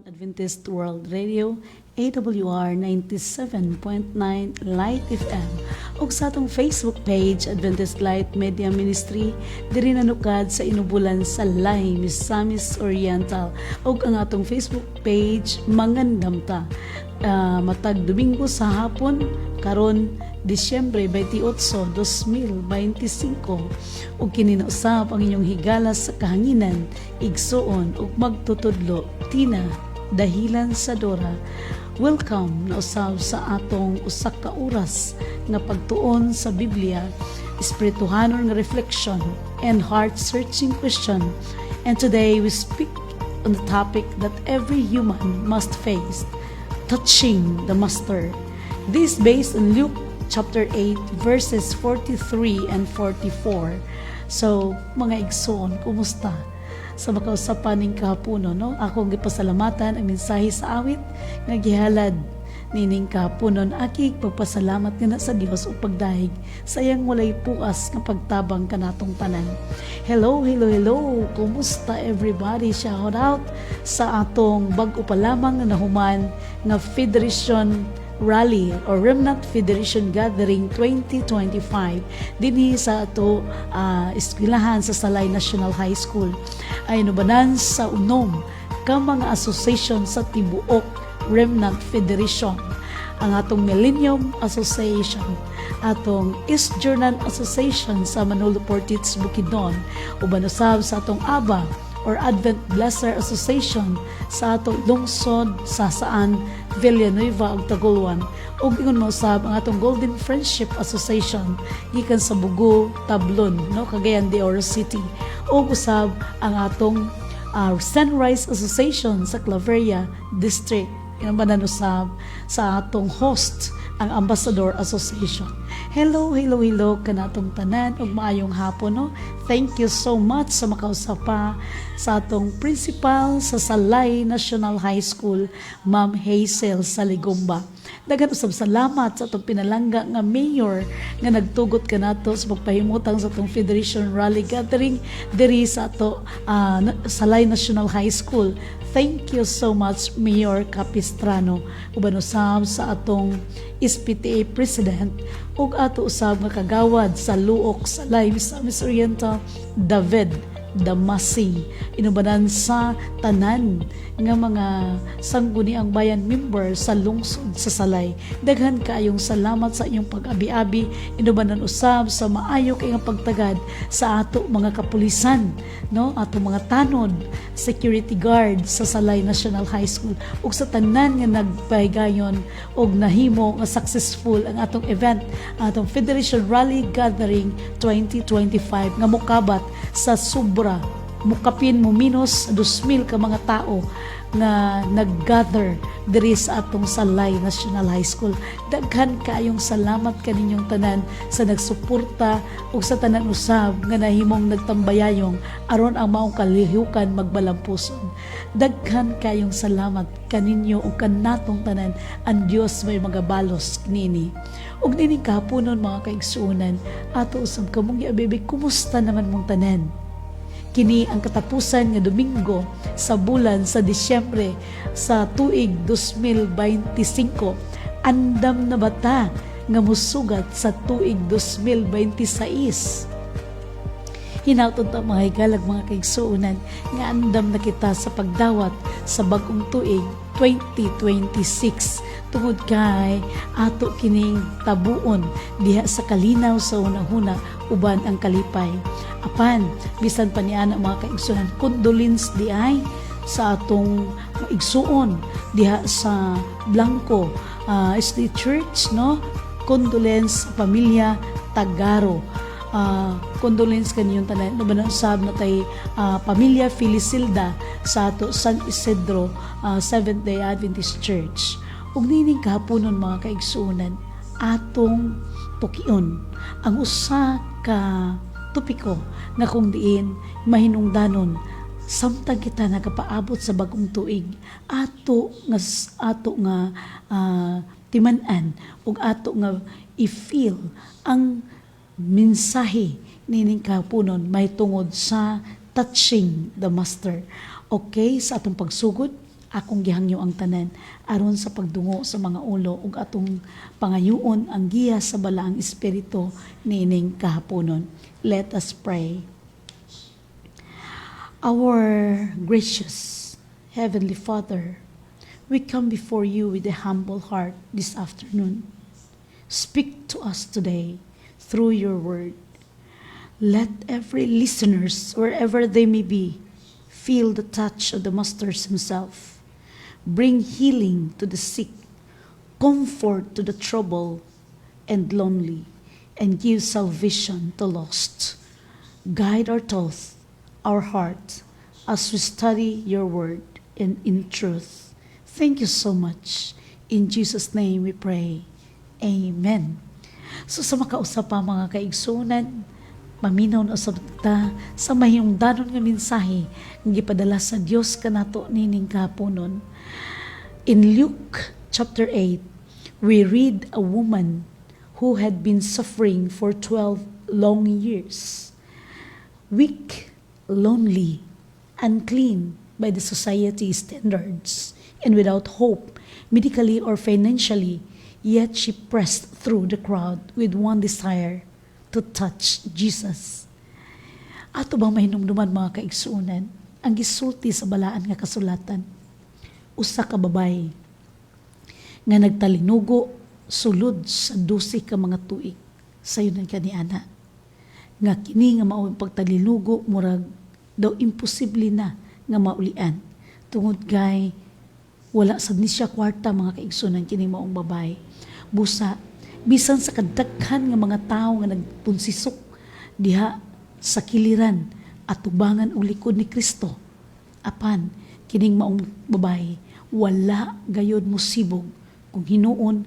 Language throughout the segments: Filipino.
Adventist World Radio, AWR 97.9 Light FM ug sa atong Facebook page Adventist Light Media Ministry diri nanukad sa inubulan sa Lay, Misamis Oriental ug ang atong Facebook page Mangandam ta. Matag Domingo sa hapon karon Disyembre 28, 2025 ug kini na usab ang inyong higala sa kahanginan, igsuon ug magtutudlo tina dahilan sa Dora. Welcome na usab sa atong usa ka oras nga pagtuon sa Biblia, espirituhanon nga reflection and heart-searching question. And today we speak on the topic that every human must face, touching the Master. This based on Luke chapter 8 verses 43 and 44. So, mga igsoon, kumusta? Sa makausapan ning kahaponon, no? Akong gipasalamatan ang mensahe sa awit nga gihalad nining kahaponon. Aki pagpasalamat nga na sa Dios ug pagdahig sa iyang walay puas nga pagtabang kanatong tanan. Hello. Kumusta everybody? Shout out sa atong bag-o pa lamang na nahuman nga Federation Rally or Remnant Federation Gathering 2025 dinhi sa ato eskwelahan sa Salay National High School. Ay nubanan sa unom ka mga association sa tibuok Remnant Federation. Ang atong Millennium Association, atong East Jordan Association sa Manolo Portits, Bukidnon, uban usab sa atong ABA or Advent Blesser Association sa atong lungsod sa Saan, Villanueva ug Tagoloan, ug ingon mo usab ang atong Golden Friendship Association gikan sa Bugo, Tablon, no, Cagayan de Oro City, ug usab ang atong Sunrise Association sa Claveria District. Inabanan usab sa atong host ang Ambassador Association. Hello kanatong tanan ug maayong hapon, no. Thank you so much sa makausapa sa atong principal sa Salay National High School, Ma'am Hazel Saligomba. Daghan usab salamat sa atong pinalangga nga mayor nga nagtugot kanato sa pagpahimutang sa atong Federation Rally Gathering diri sa ato Salay National High School. Thank you so much, Mayor Capistrano. Uban usab sa atong SPTA President ug ato usab nga kagawad sa Luok sa Salay, Misamis Oriental, David Damasi. Inubanan sa tanan nga mga sangguniang bayan member sa lungsod sa Salay. Daghan kaayong salamat sa inyong pag-abi-abi. Inubanan usab sa maayo kay nga pagtagad sa ato mga kapulisan, no, ato mga tanod, security guard sa Salay National High School ug sa tanan nga nagpahigayon og nahimo nga successful ang atong event, atong Federation Rally Gathering 2025 nga mokabat sa sobra mukapin mo minus 2,000 ka mga tao na nag-gather diri sa atong Salay National High School. Daghan kaayong salamat kaninyong tanan sa nagsuporta ug sa tanan usab nga nahimong nagtambayayong aron ang maong kalihukan magbalampuson. Daghan kaayong salamat kaninyo ug kanatong tanan. Ang Dios may magabalos nini. Ug nini kahaponon mga kaigsuonan, ato usab kamong giabebe, kumusta naman mong tanan? Kini ang katapusan nga Domingo sa bulan sa Disyembre sa tuig 2025. Andam na bata nga musugat sa tuig 2026. Hinautod ta mga higalag mga kaigsuonan nga andam na kita sa pagdawat sa bagong tuig 2026 tungod kay ato kining tabuon diha sa kalinaw sa unahuna uban ang kalipay. Apan bisan pa niana mga kaigsuonan, condolence di ay sa atong igsuon diha sa Blanco State Church, no. Condolence sa pamilya Tagaro. Condolence kaninyong tanan. Nubanan usab na tay pamilya Felisilda sa ato San Isidro Seventh-day Adventist Church. Ug nining kahaponon mga kaigsuonan, atong tukion ang usa ka topiko nga kung diin mahinungdanon samtang kita nagapaabot sa bagong tuig, ato nga timan-an ug ato nga i-feel ang mensahe nining kahaponon may tungod sa touching the Master. Okay, sa atong pagsugod, akong gihangyo ang tanan aron sa pagdungo sa mga ulo ug atong pangayoon ang giya sa balaang espiritu niining kahaponon. Let us pray. Our gracious Heavenly Father, we come before you with a humble heart this afternoon. Speak to us today through your word. Let every listeners, wherever they may be, feel the touch of the Master himself. Bring healing to the sick, comfort to the troubled and lonely, and give salvation to lost. Guide our thoughts, our heart, as we study your word and in truth. Thank you so much. In Jesus' name we pray. Amen. So sa makausap pa mga kaigsunan, maminaw na usab ta sa mahiyong danon nga mensahe nga gipadala sa Dios kanato nining kahaponon. In Luke chapter 8, we read a woman who had been suffering for 12 long years, weak, lonely, unclean by the society standards, and without hope, medically or financially, yet she pressed through the crowd with one desire, to touch Jesus. Ato bang mahinumduman mga kaigsunan, ang gisulti sa balaan nga kasulatan, usa ka babay nga nagtalinugo sulod sa 12 ka mga tuig sayon kaniana, nga kini nga mao pagtalinugo murag daw imposible na nga maulian tungod kay wala sad ni siya kwarta mga kaigsunan kini maong babay. Busa bisan sa kadaghan nga mga tawo nga nagpunsisok diha sa kiliran at tubangan og likod ni Kristo, apan kining maong babay wala gayud mosibog kung hinuon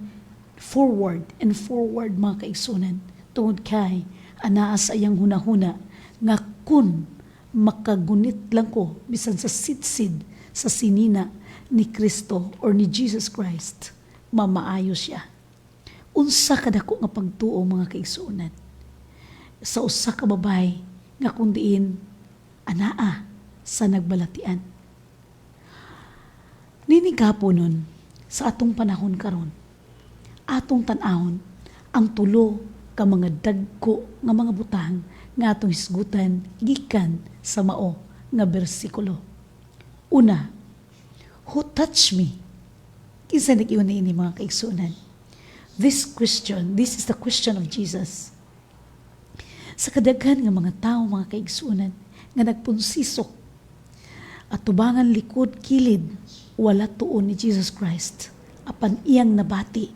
forward and forward mga kaigsunan tungod kay anaa sa iyang hunahuna nga kun makagunit lang ko bisan sa sitsid sa sinina ni Kristo or ni Jesus Christ, mamaayo siya. Unsa kadako nga pagtuo mga kaigsunan sa usa ka babay nga kundiin anaa sa nagbalatian. Nini gaponon sa atong panahon karon, atong tan-awon ang tulo ka mga dagko nga mga butang nga atong hisgutan gikan sa mao nga bersikulo. Una, who touched me? Kinsa nag-iyon na ini mga kaigsunan? This is the question of Jesus. Sa kadaghan nga mga tao mga kaigsunan nga nagpunsisok at tubangan likod kilid, wala tuon ni Jesus Christ apan iyang nabati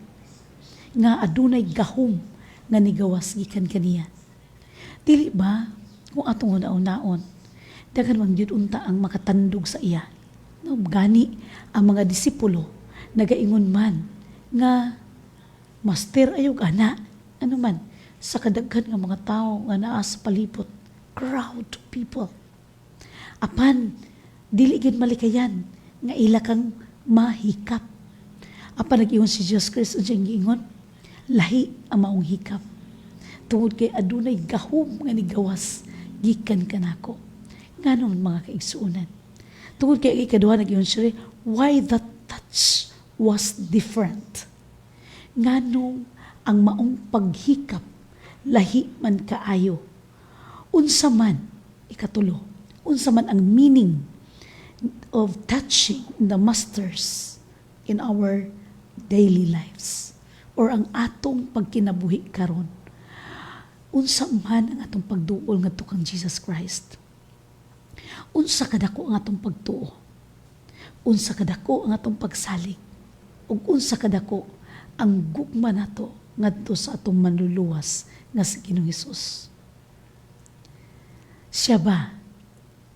nga adunay gahom nga nigawas gikan kaniya. Dili ba kung atong una-unaon daghan man gyud unta ang makatandog sa iya. Gani ang mga disipulo nagaingon man nga master ayog ana ano man sa kadaghan nga mga tao nga naa sa palibot, crowd of people. Apan dili gid malikayan nga ila kang mahikap. Apan nag-ingon si Jesus Christ unsang giingon, lahi ang maong hikap. Tungod kay adunay gahom nga nigawas gikan kanako. Nganon mga kaigsuonan. Tungod kay ikaduha nag-ingon siya, why that touch was different. Nganong ang maong paghikap lahi man kaayo. Unsa man ikatulo, unsa man ang meaning of touching the masters in our daily lives or ang atong pagkinabuhi karon. Unsa man ang atong pagduol ngadto kang Jesus Christ. Unsa kadako ang atong pagtuo. Unsa kadako ang atong pagsalig. Ug unsa kadako ang gugma nato ngadto sa atong manluluwas nga si Ginoong Hesus. Siya ba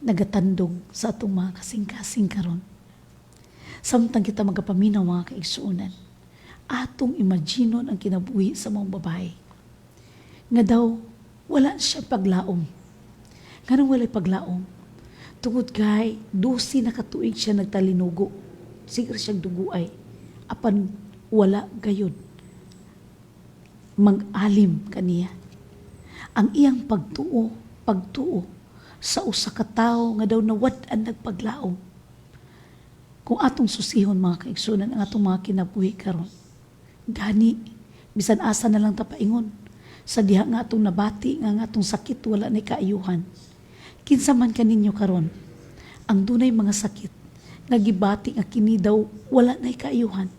nagatandog sa atong mga kasing-kasing karon? Samtang kita magapaminaw mga kaigsuonan, atong imaginon ang kinabuhi sa mga babae. Nga daw, wala siya paglaom. Ganun wala paglaom. Tungod kay, 12 na katuig siya nagtalinugo. Siguro siyang duguay. Apan wala gayod. Mag-alim kaniya. Ang iyang pagtuo sa usa ka tawo nga daw nawad-an nagpaglaom. Kung atong susihon mga kaigsunan ang atong mga kinabuhi karon, gani bisan asa na lang tapaingon sa diha nga atong nabati nga atong sakit wala na kaayuhan. Kinsa man kaninyo karon ang dunay mga sakit nga gibati nga kini daw wala na kaayuhan.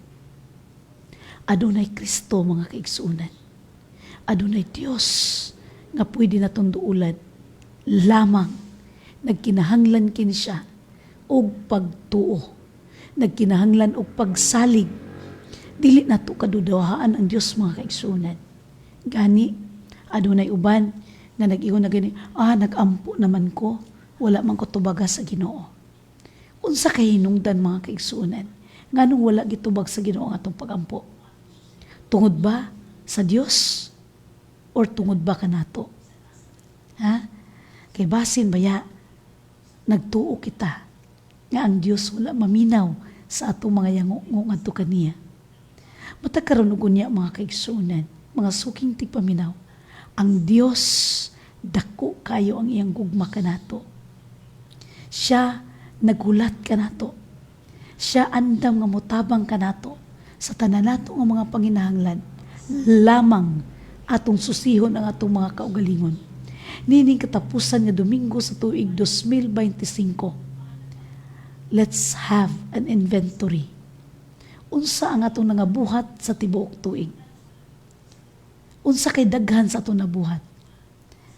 Adunay Kristo mga kaigsunan. Adunay Dios nga pwede natong duulan. Lamang nagkinahanglan kini siya og pagtuo. Nagkinahanglan og pagsalig. Dili nato kadudahaan ang Dios mga kaigsunan. Gani adunay uban nga nag-ingon na gani, nagampo naman ko, wala man ko tubaga sa Ginoo. Unsa kay hinungdan mga kaigsunan nganong wala gitubag sa Ginoo ang atong pagampo? Tungod ba sa Dios or tungod ba kanato? Kay basin baya nagtuo kita nga ang Dios wala maminaw sa atong mga yango ngadto kaniya. Matag karon ug unya mga kaigsunan, mga suking tigpaminaw, ang Dios dako kayo ang iyang gugma kanato. Siya naghulat kanato. Siya andam nga motabang kanato sa tanan nato nga mga panginahanglan. Lamang atong susihon ang atong mga kaugalingon. Nining katapusan nga Domingo sa tuig 2025. Let's have an inventory. Unsa ang atong nangabuhat sa tibuok tuig? Unsa kay daghan sa atong nabuhat?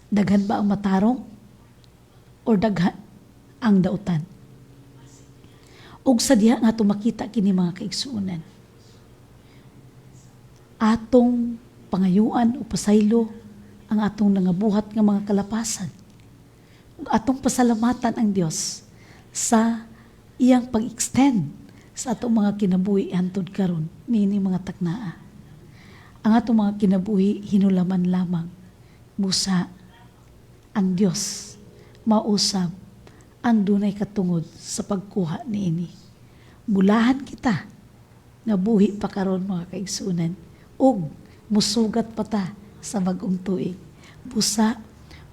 Daghan ba ang matarong? Or daghan ang dautan? Ug sa diha nga atong makita kini mga kaigsuonan. Atong pangayuan o pasaylo ang atong nangabuhat nga mga kalapasan. Ug atong pasalamatan ang Dios sa iyang pag-extend sa atong mga kinabuhi hantod karon niini mga taknaa. Ang atong mga kinabuhi hinulaman lamang busa ang Dios mausab ang dunay katungod sa pagkuha niini. Bulahan kita nga buhi pa karon mga kaigsunan ug musugat pa ta sa bag-ong tuig. Busa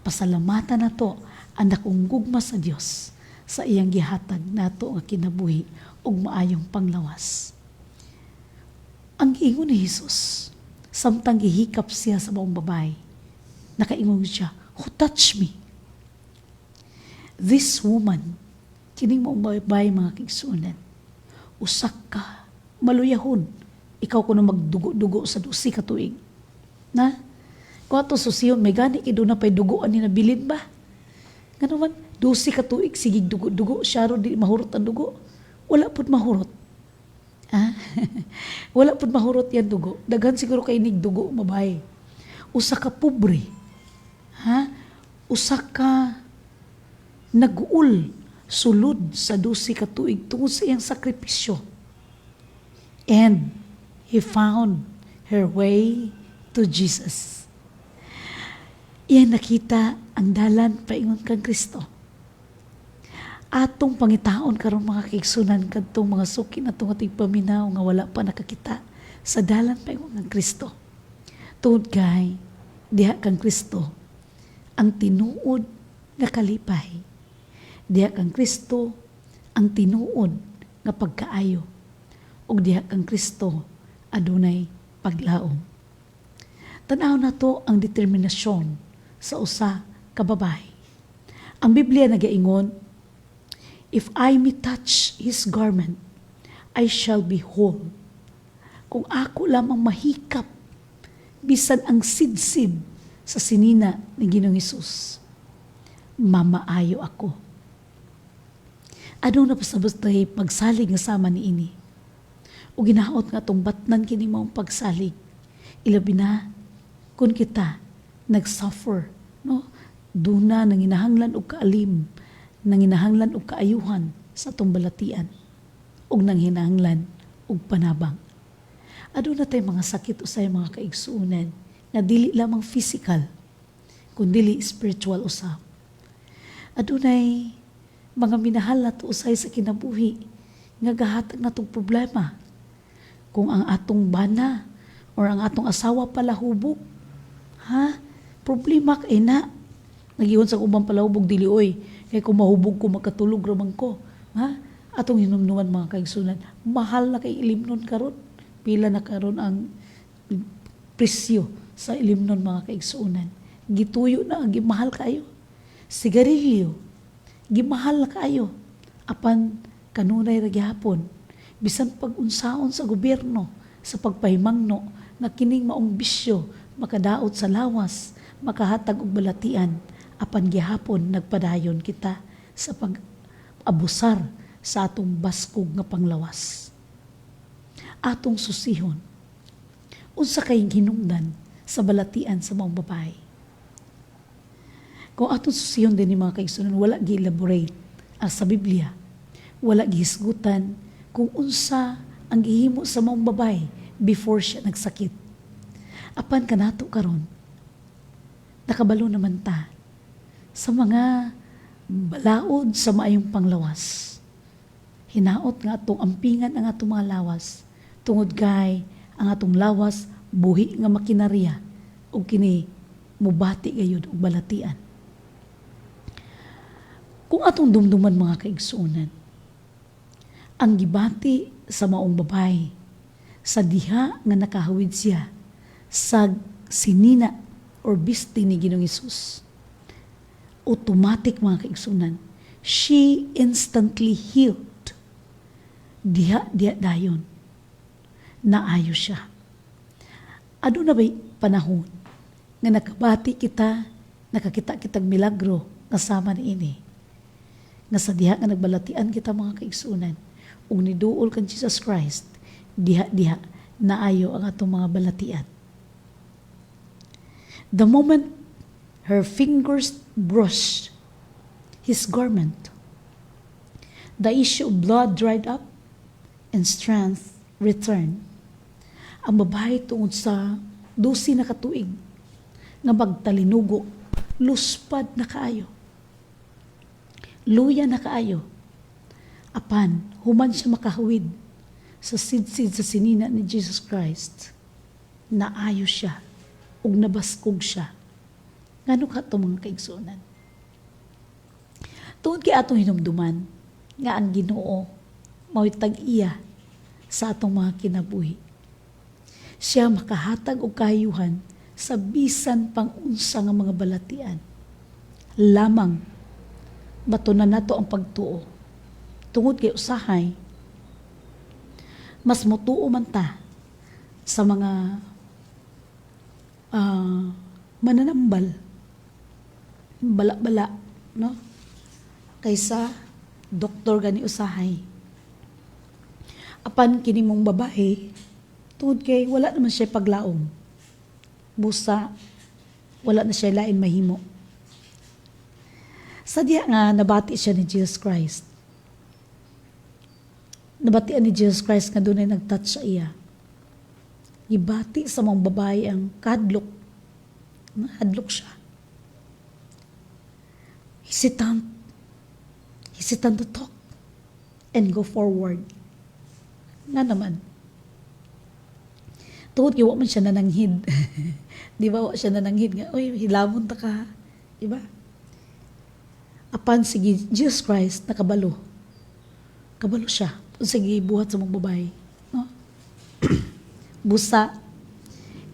pasalamatan nato ang dakong gugma sa Dios sa iyang gihatag nato nga kinabuhi ug maayong panglawas. Ang ingon ni Jesus, samtang gihikap siya sa maong babae, nakaingon siya, "Who touched me?" This woman, kining maong babae mga kaigsunan, usak ka, maluyahon, ikaw kuno magdugo-dugo sa 12 ka tuig. Na? Kung ato susiyon, may gani ido na pa'y dugoan ni nabilin ba? Nga naman, 12 ka tuig, sigig dugo-dugo, siya ro di mahurot ang dugo. Wala po't mahurot. Wala po't mahurot yan dugo. Daghan siguro kay nig dugo, mabay. Usa ka pobre. Usa ka nag-uul, sulod sa 12 ka tuig tungod sa iyang sakripisyo. And he found her way to Jesus. Iyan nakita ang dalan paingon kang Kristo. Atong pangitaon karon mga kaigsunan kadtong mga suki na tunga tigpaminaw nga wala pa nakakita sa dalan paingon kang Kristo. Tungod kay diha kang Kristo ang tinuod nga kalipay. Diha kang Kristo ang tinuod nga pagkaayo. Ug diha kang Kristo adunay paglaom. Tanaw na to ang determinasyon sa usa ka babae. Ang Biblia nagaingon, "If I may touch His garment, I shall be whole." Kung ako lamang mahikap, bisan ang sidsid sa sinina ni Ginoong Hesus, mamaayo ako. Ano na pasabot tayo pagsalig nga sama ni ini? O ginaot nga tong batnan kini maong pagsalig. Ilabi na kung kita nag-suffer, no? Duna nanginahanglan og kaalim, nanginahanglan og kaayuhan sa atong balatian, og nanginahanglan og panabang. Aduna tay mga sakit usay mga kaigsuonan na dili lamang physical, kundi spiritual usab. Adunay mga minahal na to usay sa kinabuhi nga gahatag natong problema. Kung ang atong bana or ang atong asawa pala hubog, problema kay na. Nagiyon sa ubang palahubog dili oy. Kay kung mahubog ko makatulog raman ko. Ha? Atong hinumnuman mga kaigsunan. Mahal na kay ilimnon karon. Pila na karon ang presyo sa ilimnon mga kaigsunan. Gituyo na gimahal kayo. Sigarilyo gimahal na kayo. Apan kanunay ra gyapon. Bisan pag-unsaon sa gobyerno sa pagpahimangno nga kining maong bisyo makadaot sa lawas, makahatag og balatian, apan gihapon nagpadayon kita sa pag-abusar sa atong baskog nga panglawas. Atong susihon, unsa kay hinungdan sa balatian sa mga babae. Kung atong susihon din ni mga kaigsunan, wala gi-elaborate sa Biblia, wala gihisgutan kung unsa ang gihimo sa mga babae before siya nagsakit. Apan kanato karon, nakabalo naman ta sa mga balaod sa maayong panglawas. Hinaot nga atong ampingan ang atong mga lawas, tungod kay ang atong lawas buhi nga makinarya ug kini mubati gayud og balatian. Kung atong dumduman mga kaigsuonan, ang gibati sa maong babae sa diha nga nakahawid siya sa sinina or bisti ni Ginoong Hesus, automatic mga kaigsunan, she instantly healed. Diha dayon, naayo siya. Ano na ba'y panahon nga nakabati kita, nakakita kitag milagro kasama ni ini, nga sa diha nga nagbalatian kita mga kaigsunan, ug niduol kan Jesus Christ, diha naayo ang atong mga balatian. The moment her fingers brushed his garment, the issue of blood dried up and strength returned. Ang babae tungod sa 12 na katuig nga magtalinugo, luspad na kaayo. Luya na kaayo. Apan, human siya makahawid sa sidsid sa sinina ni Jesus Christ, naayo siya ug nabaskog siya. Ngano ka ito mga kaigsunan? Tungod kay atong hinumduman nga ang Ginoo mao'y tag-iya sa atong mga kinabuhi. Siya makahatag og kahayuhan sa bisan pang unsa nga mga balatian. Lamang batunan nato ang pagtuo. Tungod kay usahay, mas mutuo man ta sa mga mananambal, bala-bala, no? Kaysa doktor gani usahay. Apan kini mong babae, tungod kay wala naman siya paglaom. Busa, wala na siya lain mahimo. Sadya nga nabati siya ni Jesus Christ. Nabatian ni Jesus Christ nga doon ay nag-touch sa iya. Ibati sa mga babae ang kahadlok. Hadlok siya. Hesitant to talk and go forward. Nga naman. Tungod kaya man siya nananghid. Di ba? Wa siya nananghid nga, oy, hilamon ta ka. Di ba? Apan sige, Jesus Christ, nakabalo. Kabalo siya. Sige, buhat sa mga babae. No? Busa,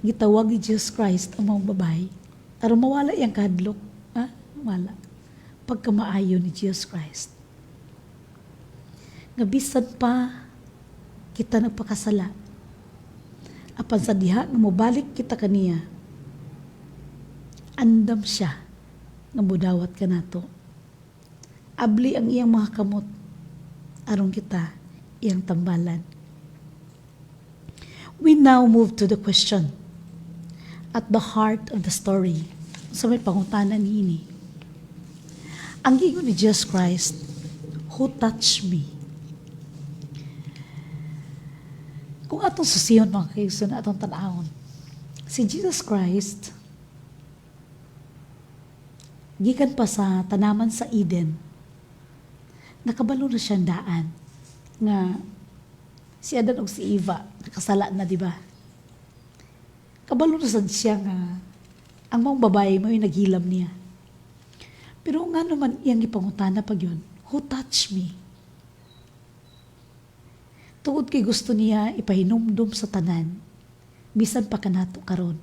gitawag ni Jesus Christ ang mga babae. Aron mawala yung kadlok. Ha? Mawala. Pagkamaayo ni Jesus Christ. Nga bisan pa kita nagpakasala. Apan sa diha nga mobalik kita kaniya, andam siya nga mudawat ka nato. Abli ang iyang mga kamot aron kita iyang tambalan. We now move to the question at the heart of the story. Sa may pangutanan niini. Ang giingon ni Jesus Christ, who touched me? Kung atong susiyon mga kaigsunan, atong tanahon, si Jesus Christ, gikan pa sa tanaman sa Eden, nakabalo na siyang daan nga si Adan ug si Eva nakasala na, di ba? Kabalo na sad siya nga ang mga babae mo yung naghilam niya. Pero nga naman iyang ipangutana pag yun, who touched me? Tungod kay gusto niya ipahinumdum sa tanan, bisan pa kanato karon.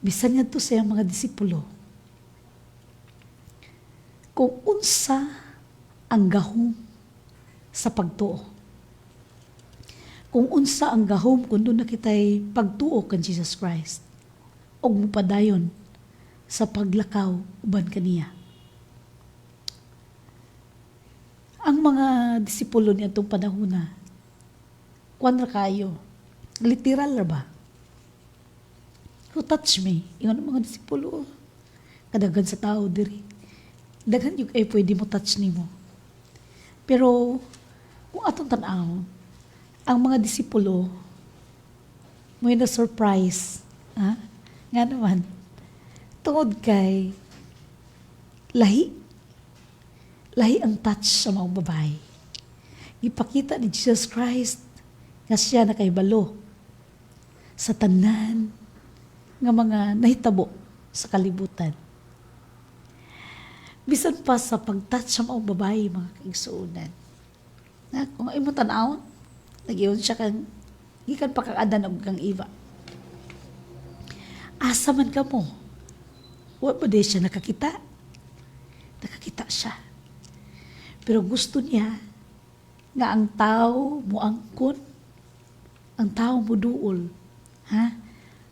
Bisan nga to sa mga disipulo. Kung unsa ang gahom sa pagtuo. Kung unsa ang gahom kung doon na kita'y pagtuo kan Jesus Christ. O mupadayon sa paglakaw uban kaniya. Ang mga disipulo niya itong panahon na, kuwan ra kayo, literal ra ba? Who touch me? Yung mga disipulo, kadagan sa tao diri. Daghan yung pwede mo touch ni mo. Pero, kung atong tanaw, ang mga disipulo, may na-surprise. Ha? Nga naman, tungod kay lahi ang touch sa mga babae. Ipakita ni Jesus Christ nga siya nakaibalo sa tanan nga mga nahitabo sa kalibutan. Bisan pa sa pag-touch sa mga babae, mga kaigsuunan. Na, kung ay mo tanawon, nagiyon siya kang gikan pa kang og kang iba. Asa man ka mo? Wa ba di siya nakakita? Nakakita siya. Pero gusto niya nga ang tao mo angkon, ang tao mo duol. Ha?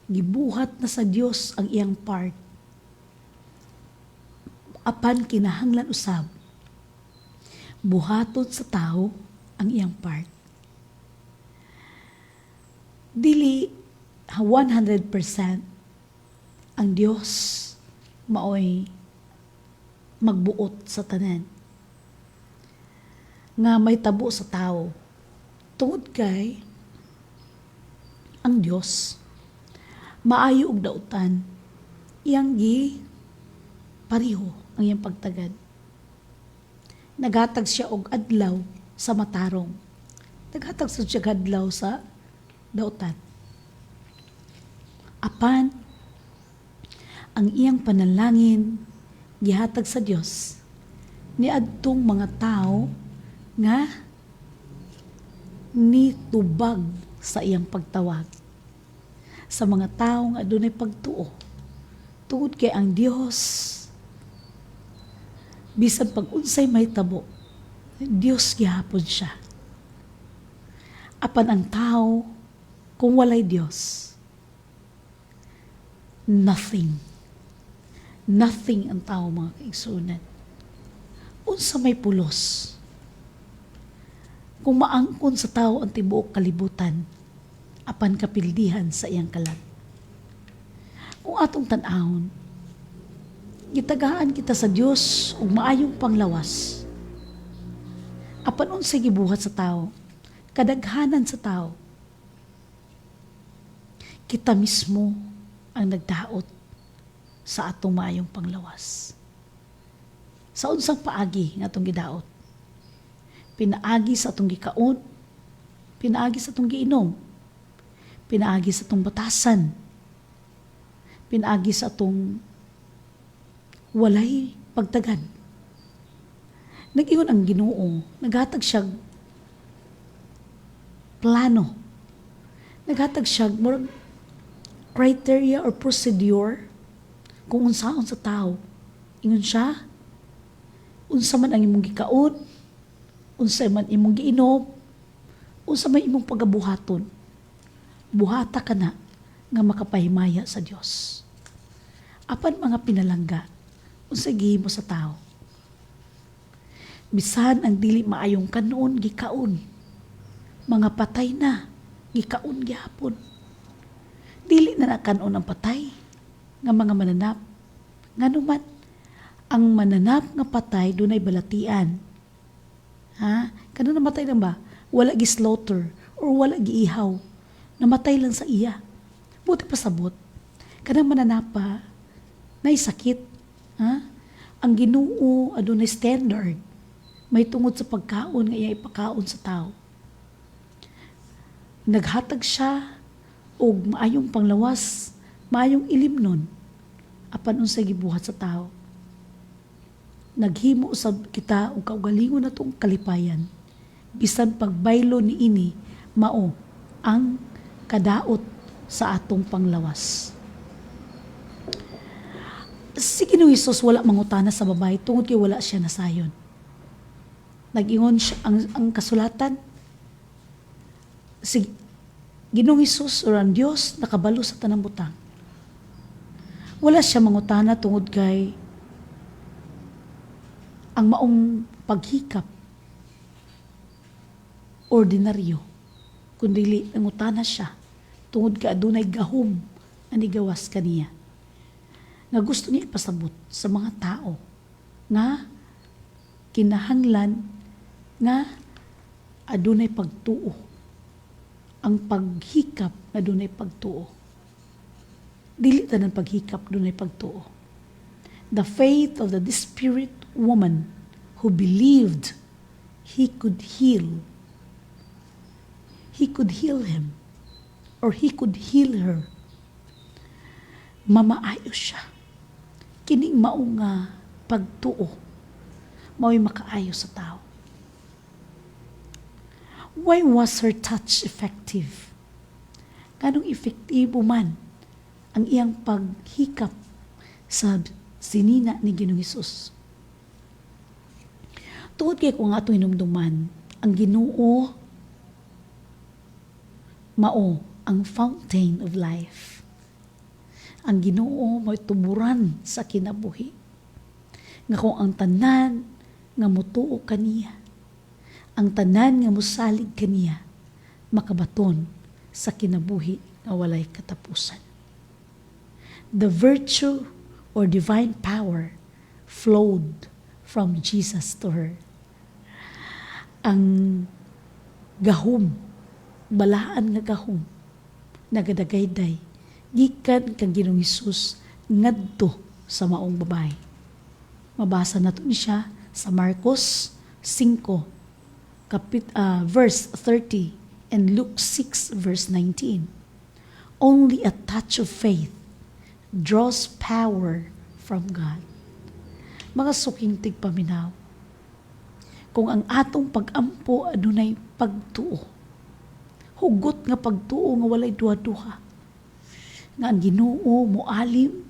Gibuhat na sa Dios ang iyang part. Apan kinahanglan usab, buhaton sa tao ang iyang part. Dili 100% ang Dios maoy magbuot sa tanan nga may tabo sa tao. Tungod kay ang Dios maayo og dautan iyang gi pariho ang iyang pagtagad. Naghatag siya og adlaw sa matarong. Naghatag siya og adlaw sa dautan. Apan ang iyang panalangin gihatag sa Dios niadtong mga tao nga nitubag sa iyang pagtawag sa mga tao nga adunay pagtuo. Tungod kay ang Dios bisan pag unsay may tabo, Dios gihapon siya. Apan ang tao kung walay Dios, nothing ang tao, mga kaigsunan. Unsa may pulos, kung maangkon sa tao ang tibuok kalibutan, apan kapildihan sa iyang kalag. Kung atong tan-awon, gitagaan kita sa Dios ug maayong panglawas. Apan unsay gibuhat sa tao, kadaghanan sa tao, kita mismo ang nagdaot sa atong maayong panglawas. Sa unsang paagi nga atong gidaot? Pinaagi sa atong gikaon, pinaagi sa atong giinom, pinaagi sa atong batasan, pinaagi sa atong walay pagtagad. Nag-ingon ang Ginoo, naghatag siya plano, naghatag siya more criteria or procedure kung unsaon sa tao. Ingon siya, unsa man ang imong gikaon, unsa man imong giinom, unsa man imong pagabuhaton, buhata ka na nga makapahimaya sa Dios. Apan mga pinalangga, unsa gihimo sa tao. Bisan ang dili maayong kanon gikaon, mga patay na gikaon gyapon. Dili na nakanon ang patay nga mga mananap. Nganuman ang mananap nga patay dunay balatian. Ha? Kanang namatay lang ba? Wala gi slaughter or wala gi ihaw. Namatay lang sa iya. Buti pasabot. Kanang mananapa nay sakit. Ha? Ang Ginoo adunay standard. May tungod sa pagkaon nga iya ipakaon sa tao. Naghatag siya og maayong panglawas, maayong ilimnon, apan unsay gibuhat sa tao. naghimo usab kita og kaugalingon natong kalipayan bisan pagbaylo ni ini mao ang kadaot sa atong panglawas. Si Ginoong Hesus wala mangutana sa babae tungod kay wala siya nasayon. Nag-ingon siya ang kasulatan, si Ginoong Hesus o ang Dios nakabalo sa tanang butang. Wala siya mangutana tungod kay ang maong paghikap ordinaryo, kundi nangutana siya tungod kay adunay gahom ang igawas kaniya. Nga gusto niya ipasabot sa mga tao nga kinahanglan nga adunay pagtuo. Ang paghikap adunay pagtuo. Dili tanan paghikap adunay pagtuo. The faith of the desperate woman who believed he could heal him or he could heal her. Mamaayo siya. Kining mao nga pagtuo mao'y makaayo sa tao. Why was her touch effective? Ganong efektibo man ang iyang paghikap sa sinina ni Ginoong Hesus. Tuod kay kung ato hinumduman, ang Ginoo mao ang fountain of life. Ang Ginoo mo'y tuburan sa kinabuhi. Nga kung ang tanan nga mutuo kaniya, ang tanan nga musalig kaniya, makabaton sa kinabuhi nga walay katapusan. The virtue or divine power flowed from Jesus to her. Ang gahom, balaan nga gahom, nagadagayday, gikan kang Ginoong Hesus ngadto sa maong babae. Mabasa nato ni siya sa Marcos 5, verse 30 and Luke 6, verse 19. Only a touch of faith draws power from God. Mga suking tigpaminaw, kung ang atong pag-ampo adunay pagtuo, hugot nga pagtuo nga walay duha-duha, nga ang Ginoo moalim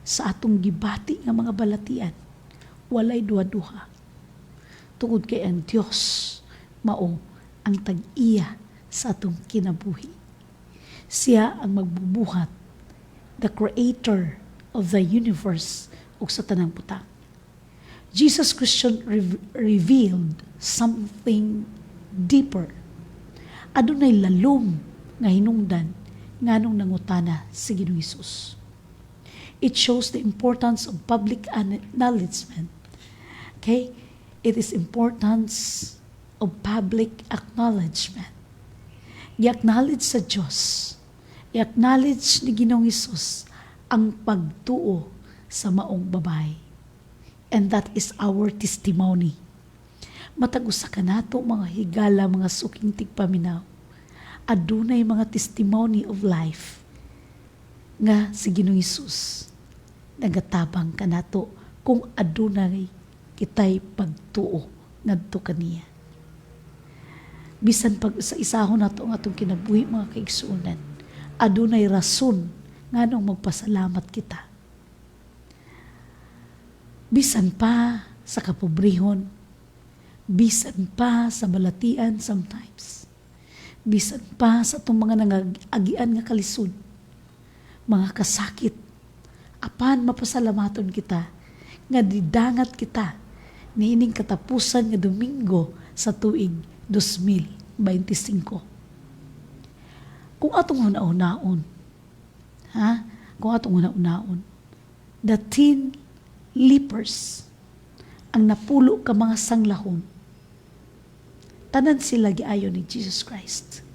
sa atong gibati nga mga balatian, walay duha-duha. Tungod kay ang Dios mao ang tag-iya sa atong kinabuhi. Siya ang magbubuhat, the creator of the universe ug sa tanang butang. Jesus Christ revealed something deeper. Adunay lalom nga hinungdan nganong nangutana si Ginoong Hesus. It shows the importance of public acknowledgement. Okay? It is importance of public acknowledgement. I-acknowledge sa Diyos. I-acknowledge ni Ginoong Hesus ang pagtuo sa maong babae. And that is our testimony. Matag usa ka nato mga higala, mga suking tigpaminaw. Adunay mga testimony of life nga si Ginoong Hesus nagatabang kanato kung adunay kitay pagtuo ngadto kaniya. Bisan pag sa isahon nato ang atong kinabuhi mga kaigsuonan, adunay rason nganong magpasalamat kita. Bisan pa sa kapobrehon, bisan pa sa balatian sometimes, bisan pa sa itong mga nangagian nga kalisod, mga kasakit, apan mapasalamaton kita, nga didangat kita, niining katapusan nga Domingo sa tuig 2025. Kung atong una-unaon, the 10 lepers, ang napulo ka mga sanglahon, tanan sila giayon ni Jesus Christ.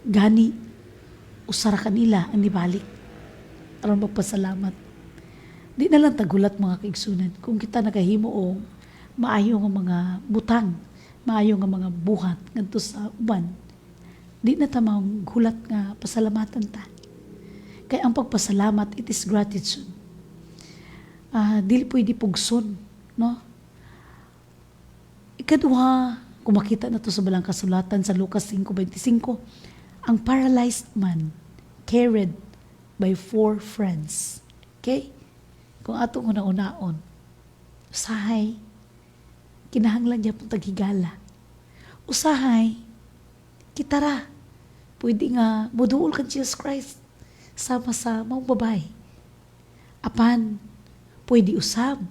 Gani, usara kanila ang nibalik aron magpasalamat. Di na lang tagulat mga kaigsunan kung kita nakahimo o maayo nga mga butang, maayo nga mga buhat ngadto sa uban. Di na ta gulat nga pasalamatan ta. Kaya ang pagpasalamat, it is gratitude. Dili pwede pugson no? Ikaduha, kung makita na to sa balang kasulatan sa Lucas 5:25, ang paralyzed man carried by 4 friends. Okay? Kung atong una-unaon, usahay, kinahanglan niya pong taghigala. Usahay, kitara, pwede nga muduol kang Jesus Christ sama sa mga babay. Apan, pwede usab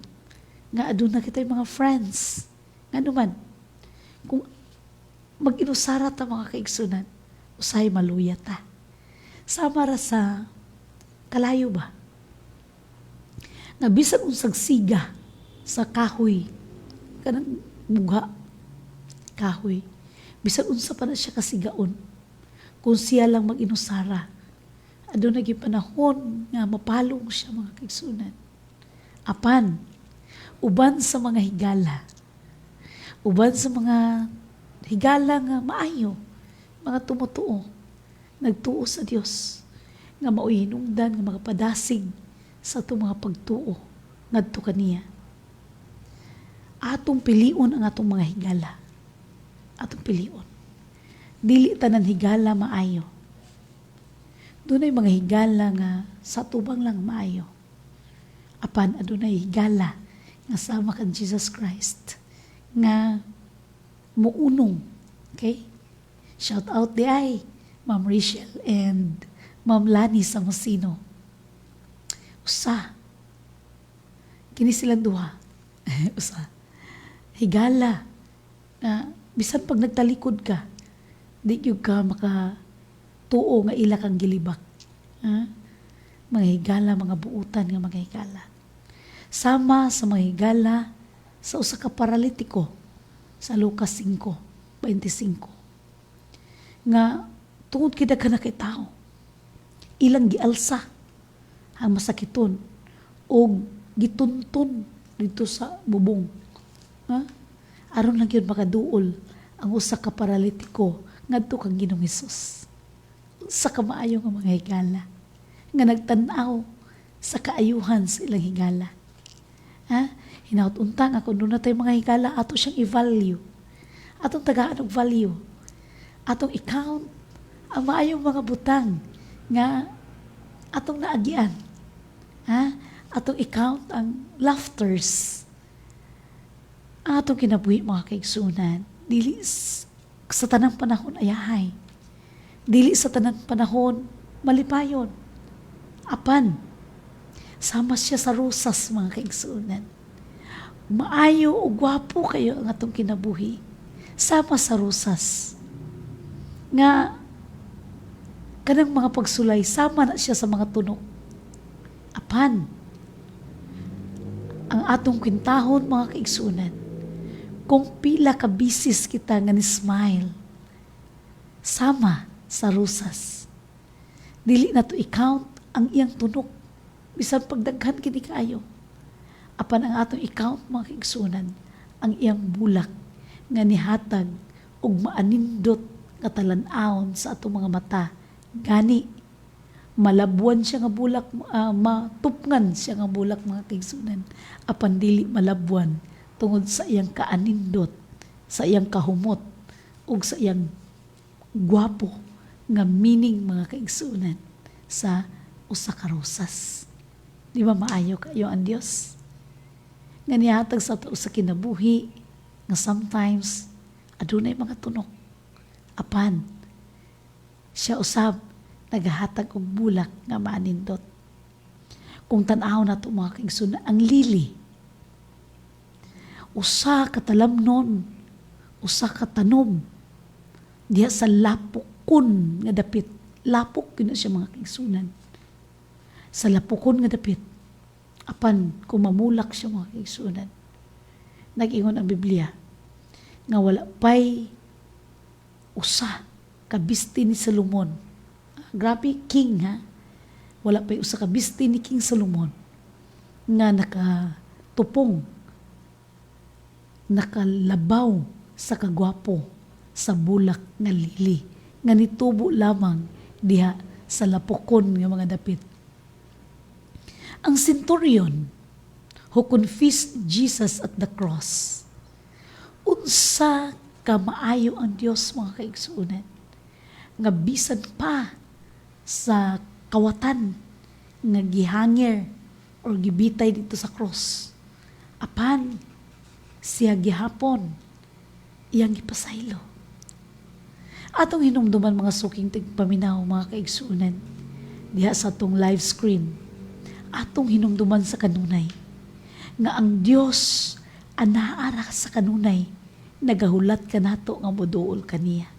nga aduna kita mga friends. Nga naman, kung mag-inusara ta mga kaigsunan, usahay maluya ta. Sama ra sa kalayo ba? Nga bisan unsag siga sa kahoy, kanang buga, kahoy, bisan unsa pa na siya kasigaon, kung siya lang mag-inusara, aduna gyud panahon nga mapalong siya mga kaigsunan. Apan, uban sa mga higala, uban sa mga higala nga maayo, mga tumutuo, nagtuo sa Dios, nga maoy hinungdan nga makapadasig sa itong mga pagtuo ngadto kaniya. Atong pilion ang atong mga higala. Atong pilion. Dili tanan higala maayo. Dunay mga higala nga sa tubang lang maayo. Apan adunay higala nga sama kan Jesus Christ nga muunong. Okay? Shout out di ay Ma'am Rachel and Ma'am Lani Samosino. Usa. Kini silang duha. Usa. Higala na bisan pag nagtalikod ka, di gyud ka makatuo nga ila kang gilibak. Ha? Mga higala, mga buutan nga mga higala. Sama sa mga higala sa usa ka paralitiko sa Lucas 5:25. Nga tungod kita ka na kay tao, ilang gialsa ang masakiton o gituntun dito sa bubong. Ha? Aron lang yun makaduol ang usa ka paralitiko ngadto kang Ginoong Hesus. Sa kamaayo nga mga higala nga nagtan-aw sa kaayuhan sa ilang higala. Ha? Hinaut-unta nga kung doon na tayo mga higala, ato siyang i-value. Atong tagaan og value. Atong i-count ang maayong mga butang nga atong naagian. Ha? Atong i-count ang laughters. Atong kinabuhi mga kaigsunan, dili sa tanang panahon ayahay. Dili sa tanang panahon malipayon. Apan, sama siya sa rusas mga kaigsunan. Maayo o gwapo kayo ang atong kinabuhi. Sama sa rusas. Nga, kanang mga pagsulay, sama na siya sa mga tunok. Apan, ang atong kwintahon mga kaigsunan, kung pila ka bisis kita nga ni smile, sama sa rusas. Dili na to i-count ang iyang tunok. Bisan pagdaghan kini kaayo. Apan ang atong i-count mga kaigsunan, ang iyang bulak nga nihatag ug maanindot nga talan-awon sa atong mga mata. Gani, malabuan siya nga bulak, matupngan siya nga bulak mga kaigsunan. Apan dili malabuan tungod sa iyang kaanindot, sa iyang kahumot, ug sa iyang gwapo nga meaning mga kaigsunan sa usa ka rosas. Di ba maayo kayo ang Dios? Nga nihatag sa usa kinabuhi nga sometimes adunay mga tunok. Apan siya usab nagahatag og bulak nga maanindot. Kung tan-aw nato mga kaigsunan, ang lili, usa ka talamnon, usa ka tanom diha sa lapukon nga dapit. Lapok yun na siya mga kaigsunan. Sa lapukon nga dapit, apan kumamulak siya mga kaigsunan. Nag-ingon ang Biblia nga wala pa'y usa kabisti ni Solomon. Grabe, king ha. Wala pa'y usa kabisti ni King Solomon nga nakatupong, nakalabaw sa kagwapo sa bulak nga lili nga nitubo lamang diha sa lapukon nga mga dapit. Ang centurion who confessed Jesus at the cross. Unsa ka maayo ang Dios, mga kaigsuonan, nga bisan pa sa kawatan nga gihangir or gibitay dito sa cross, apan siya gihapon iyang gipasaylo. Atong hinumduman mga suking tigpaminaw, mga kaigsuonan, diha sa atong live screen, atong hinumduman sa kanunay nga ang Dios anaara sa kanunay nagahulat ka nato nga moduol kaniya.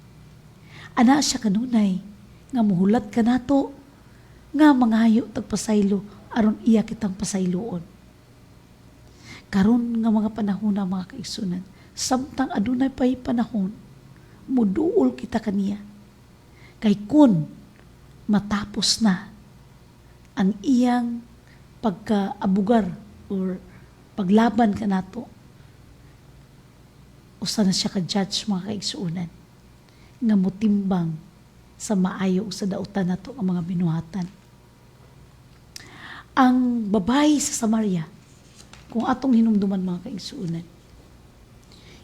Ana siya kanunay nga muhulat ka nato nga mangayo tagpasaylo aron iya kitang pasayloon. Karon nga mga panahon na, mga kaigsunan, samtang adunay pay panahon, muduol kita kaniya. Kay kun matapos na ang iyang pagkaabugar or paglaban ka nato, usa na siya ka-judge, mga kaigsuunan, nga mutimbang sa maayo sa dautan nato ang mga binuhatan. Ang babae sa Samaria, kung atong hinumduman, mga kaigsuunan,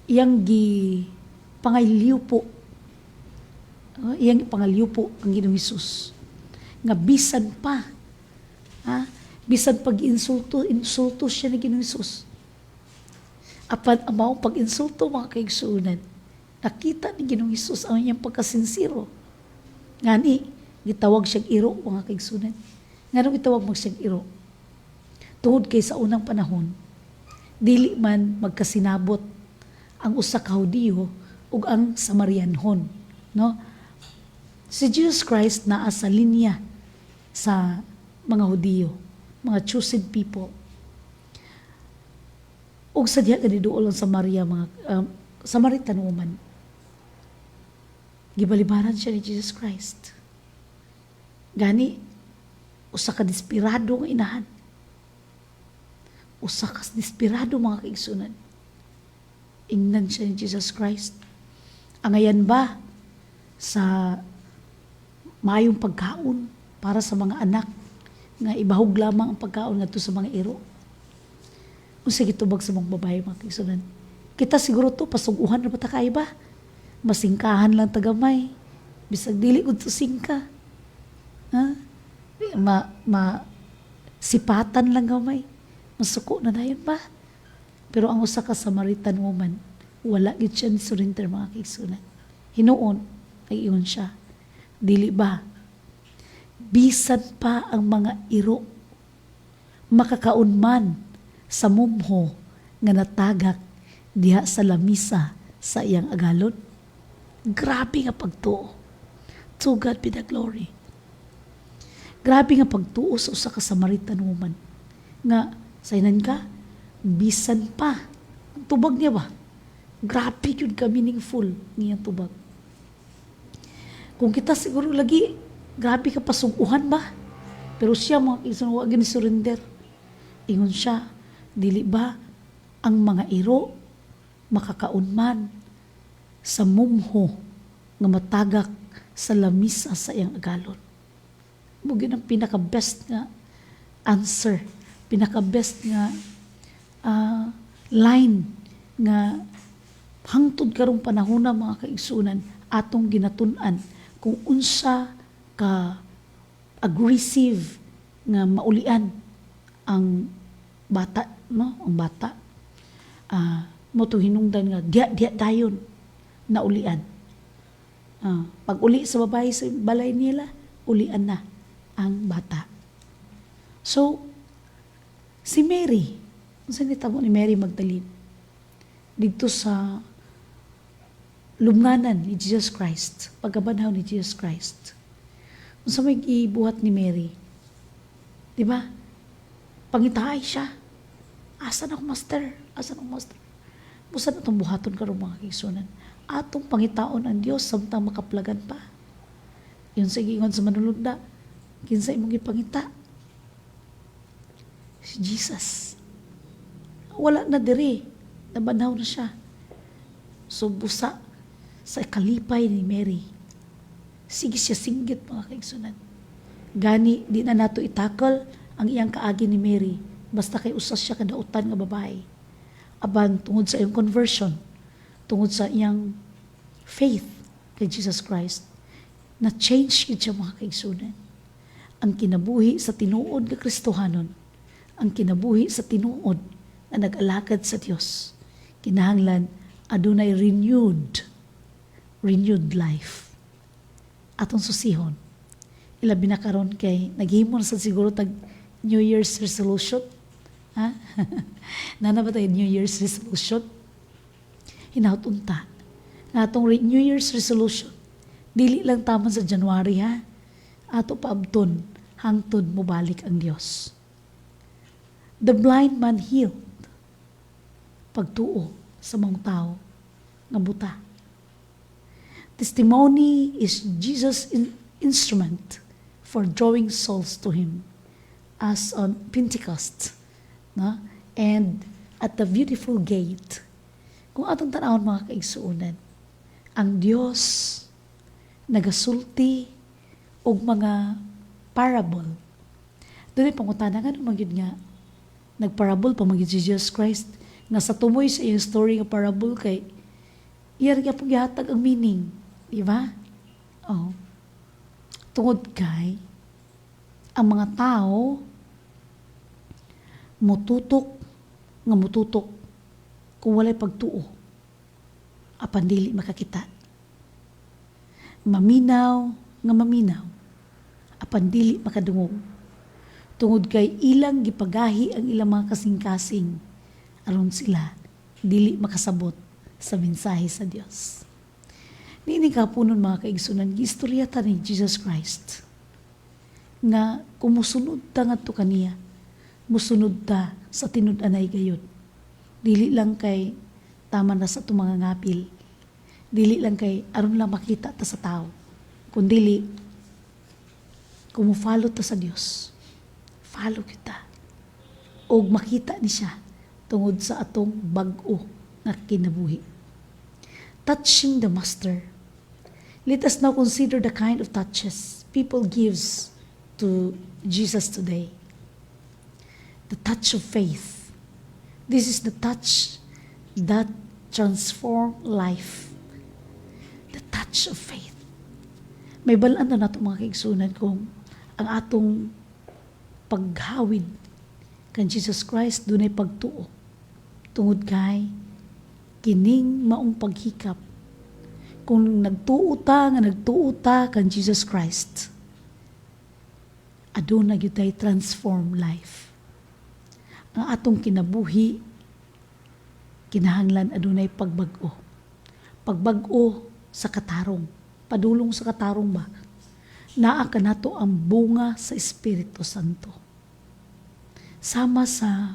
iyang pangaliw po ang Ginoong Hesus nga bisan pa bisan pag-insulto siya ni Ginoong Hesus. Apan amaw pag-insulto, mga kaigsuunan, nakita ni Ginoong Hesus ang iyang pagkasinsiro. Ngani, gitawag siyang iro, mga kaigsuunan. Ngano gitawag siyang iro? Tungod kay sa unang panahon, dili man magkasinabot ang usa ka Hudiyo ug ang Samarianhon, no? Si Jesus Christ naa sa linya sa mga Hudiyo, mga chosen people. Ug sa diha kaniduol ang Samaria, mga Samaritan woman, gibalibaran siya ni Jesus Christ. Gani, usa ka desperado nga inahan. Usa ka desperado, mga kaigsunan. Ingnan siya ni Jesus Christ. Angayan ba sa mayong pagkaon para sa mga anak nga ibahog lamang ang pagkaon ngadto sa mga iro? Unsa gitubag sa mga babae, mga kaigsunan? Kita siguro to pasuguhan ra bata kay ba? Masingkahan lang tagamay. Bisag dili gud to singka. Ha? Sipatan lang gamay. Masuko na dayon ba? Pero ang usa ka Samaritan woman, wala gid siya ni surrender, mga kaigsunan. Hinuon ay iyon siya. Dili ba? Bisan pa ang mga iro makakaon man sa mumho nga natagak diha sa lamisa sa iyang agalon. Grabe nga pagtuo. To God be the glory. Grabe nga pagtuo sa usa ka Samaritan woman nga saynan ka, bisan pa ang tubag niya ba? Grabe yun ka meaningful ngayang tubag. Kung kita siguro lagi, grabe ka pasuguhan ba? Pero siya, mga kaigsunan, wag ni surrender. Ingon siya, dili ba ang mga iro makakaon man sa mumho nga matagak sa lamisa sa iyang agalon. Mugin ang pinaka-best nga answer, pinaka-best nga line nga hangtod karong panahon na, mga kaigsunan, atong ginatun-an kung unsa ka aggressive nga maulian ang bata, no? Ang bata. Mo to hinungdan nga diya dayon na ulian. Pag uli sa babae sa balay nila, ulian na ang bata. So, si Mary, saan nitabo ni Mary Magdalene? Dito sa lumnanan ni Jesus Christ, pagkabanhaw ni Jesus Christ. Kung sa may ibuhat ni Mary, di ba? Pangitaay siya. Asan ako, master? Asan ako, master? Musa na itong buhaton karong, mga kaigsunan. Atong pangitaon ang Diyos samtang makaplagan pa. Yun sa gingon sa manulod na, kinsa imong ipangita? Si Jesus. Wala na diri. Nabanhaw na siya. So, busa sa kalipay ni Mary. Sige siya singgit, mga kaigsunan. Gani, di na nato itakol ang iyang kaagi ni Mary basta kay usas siya kadautan nga babae. Aban tungod sa iyang conversion, tungod sa iyang faith kay Jesus Christ, na change gid siya mga kaigsunan. Ang kinabuhi sa tinuod nga Kristohanon, ang kinabuhi sa tinuod na nag-alagad sa Dios, kinahanglan adunay renewed life. Atong susihon, ilabi na karon kay naghimo na sa siguro tag New Year's resolution. Ha? Nana ba tayo New Year's resolution? Hinautunta nga atong New Year's resolution, dili lang taman sa January ha, ato paabton hangtod mobalik ang Dios. The blind man healed, pagtuo sa mga tao nga buta. Testimony is Jesus' instrument for drawing souls to Him, as on Pentecost, no? And at the beautiful gate. Kung atong tanawon mga kaigsuunan, ang Dios nagasulti og mga parable. Doon ay pangutana nga magyud nga nagparable pa magyud si Jesus Christ nga sa tumoy sa iyang story nga parable kay iyar nga pong gihatag ang meaning, di ba? Oh. Tungod kay ang mga tao mututok kung walay pagtuo apan dili makakita. Maminaw apan dili makadungog. Tungod kay ilang gipagahi ang ilang mga kasing-kasing aron sila dili makasabot sa mensahe sa Dios. Niini kapunon mga kaigsunan, gistorya ta ni Jesus Christ nga kumusunod ta ngadto kaniya, musunod ta sa tinud-anay gayud. Dili lang kay tama na sa itong mga ngapil. Dili lang kay aron lang makita ta sa tao. Kundili, kumufollow ta sa Dios. Follow kita. O makita ni siya tungod sa atong bag-o nga kinabuhi. Touching the Master. Let us now consider the kind of touches people gives to Jesus today. The touch of faith. This is the touch that transform life. The touch of faith. May balaan na nato mga kaigsunan kung ang atong paghawid kan Jesus Christ dunay pagtuo. Tungod kay kining maong paghikap. Kung nagtuo ta kan Jesus Christ, aduna gyud tay transform life. Ang atong kinabuhi, kinahanglan adunay pagbag-o. Pagbag-o sa katarong. Padulong sa katarong ba? Naa ka nato ang bunga sa Espiritu Santo. Sama sa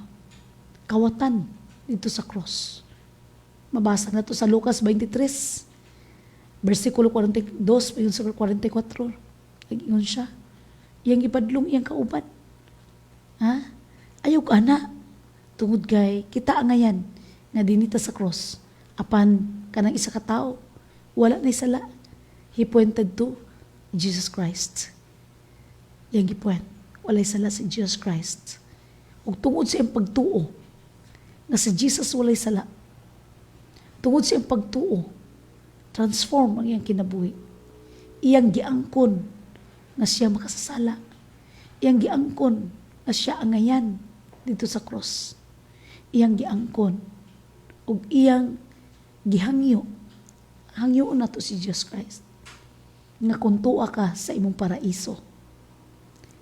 kawatan dito sa cross. Mabasa na to sa Lucas 23, versikulo 42, payon sa 44. Nag-ingon siya. Iyang ipadlong iyang kauban. Ha? Ayaw ka na. Tungod kay kita ngayon nga dinita sa cross. Apan kanang isa ka tao, wala na isala. He pointed to Jesus Christ. Yang gipuan, wala isala si Jesus Christ. Ug tungod sa iyang pagtuo nga si Jesus wala isala. Tungod sa iyang pagtuo, transform ang iyang kinabuhi. Iyang giangkon nga siya makasasala. Iyang giangkon nga siya ang ngayan dito sa cross. Iyang giangkon ug iyang gihangyo. Hangyo na to si Jesus Christ. Nga kung tuwa ka sa imong paraiso,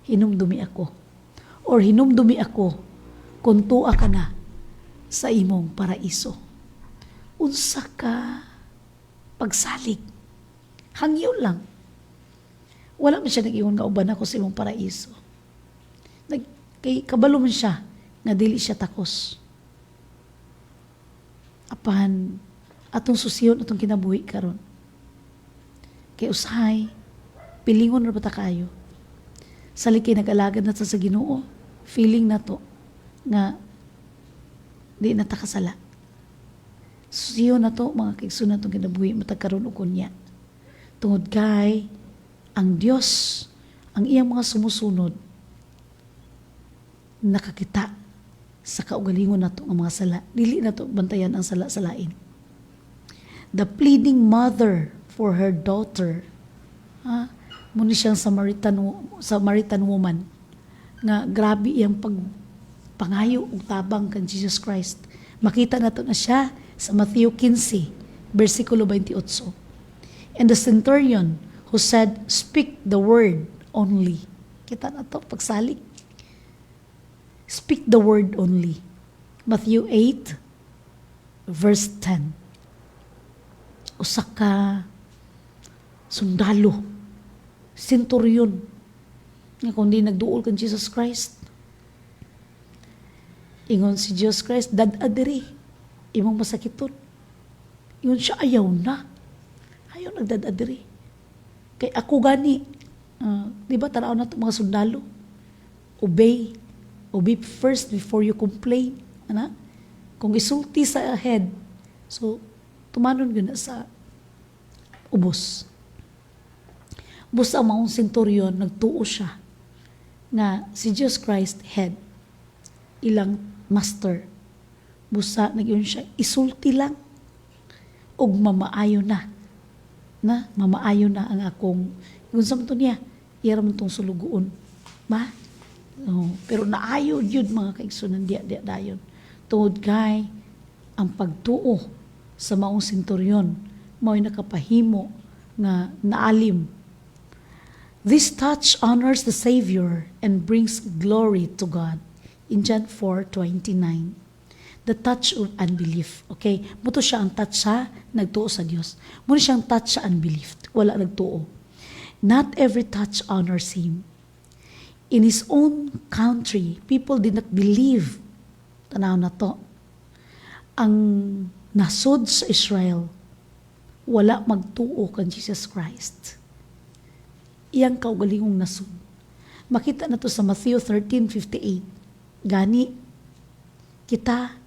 hinumdumi ako. Or hinumdumi ako kung tuwa ka na sa imong paraiso. Unsa ka pagsalig. Hangyo lang. Wala man siya nag-iwan nga uban ako sa imong paraiso. Kay kabalo man siya nga dili siya takos. Apan atong susiyon atong kinabuhi karon. Kay usahay pilingon ra ba ta kayo? Salikay nag-alagad na ta sa Ginoo, feeling na to nga di na ta kasala. Susiyon na to mga kaigsunan atong kinabuhi matag karon og kunya. Tungod kay ang Dios, ang iyang mga sumusunod nakakita sa kaugalingon nato nga mga sala. Dili nato bantayan ang sala-salain. The pleading mother for her daughter. Muna siyang Samaritan woman nga grabe iyang pagpangayo ug tabang kan Jesus Christ. Makita nato na siya sa Matthew 15 versikulo 28. And the centurion who said, "Speak the word only." Kita na to pagsalik. Speak the word only. Matthew 8 verse 10. Usa ka sundalo, centurion, nga kung di nagduol kan Jesus Christ, ingon si Jesus Christ, dadadiri, imong masakiton. Ingon siya, ayaw na. Ayaw nagdadadiri. Kay ako gani, di ba tanaw na itong mga sundalo? Obey. Obey first before you complain. Ana? Kung isulti sa head, so, tumanon yun sa ubos. Busa ang maong centurion, nagtuo siya nga si Jesus Christ head, ilang master. Busa, nagyon siya, isulti lang og mamaayo na. Mamaayo na ang akong, kung sa to niya, iyaram itong sulugoon. Ba? No. Pero naayo yun mga kaigsunan, diya dayon. Tungod kay, ang pagtuo sa maong centurion, mao'y nakapahimo nga naalim. This touch honors the Savior and brings glory to God. In John 4:29. The touch of unbelief. Okay? Muto siya ang touch sa nagtuo sa Dios. Muna siyang touch sa unbelief. Wala nagtuo. Not every touch honors Him. In His own country, people did not believe. Tanaw na to. Ang nasod sa Israel, wala magtuo kan Jesus Christ. Iyang kaugalingong nasod. Makita na to sa Matthew 13:58. Gani, kita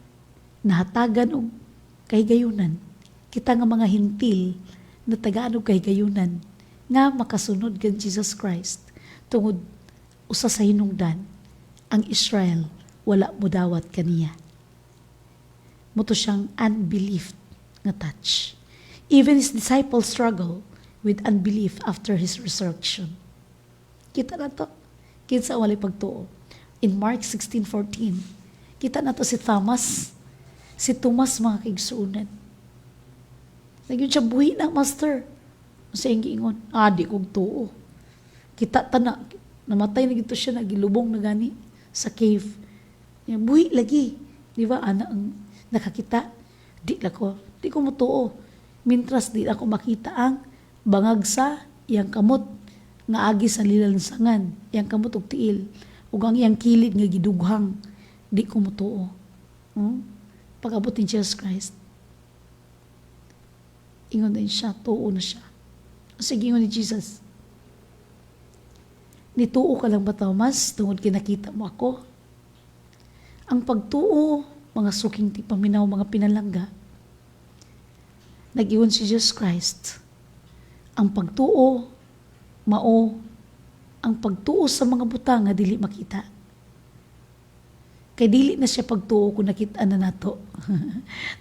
nahatagan og kahigayunan. Kita nga mga hintil na tagaan og kahigayunan nga makasunod kan Jesus Christ. Tungod usa sa hinungdan, ang Israel wala mudawat kaniya. Muto siyang unbelief nga touch. Even His disciples struggle with unbelief after His resurrection. Kita na to. Kinsa walay pagtuo. In Mark 16:14, kita na to si Thomas. Si Thomas mga kaigsuunan. Nagyon siya buhi na, Master. Sa yung giingon, di kong tuo. Kita tana, namatay na gito siya, nagilubong na gani sa cave. Buhi lagi. Di ba, ang nakakita, di ko mutuo. Mintras di ako makita ang bangag sa iyang kamot nga agi sa lilansangan, iyang kamot og tiil, ug ang iyang kilid nga gidughang, di ko mutuo. Pag-abot ni Jesus Christ, ingon din siya, tuo na siya. Sige, ingon ni Jesus, nituo ka lang ba, Thomas, tungod kinakita mo ako? Ang pagtuo, mga suking tipaminaw, mga pinalangga, nag-iwan si Jesus Christ. Ang pagtuo, ang pagtuo sa mga butang nga dili makita. Kay dili na siya pagtuo kung nakita na nato.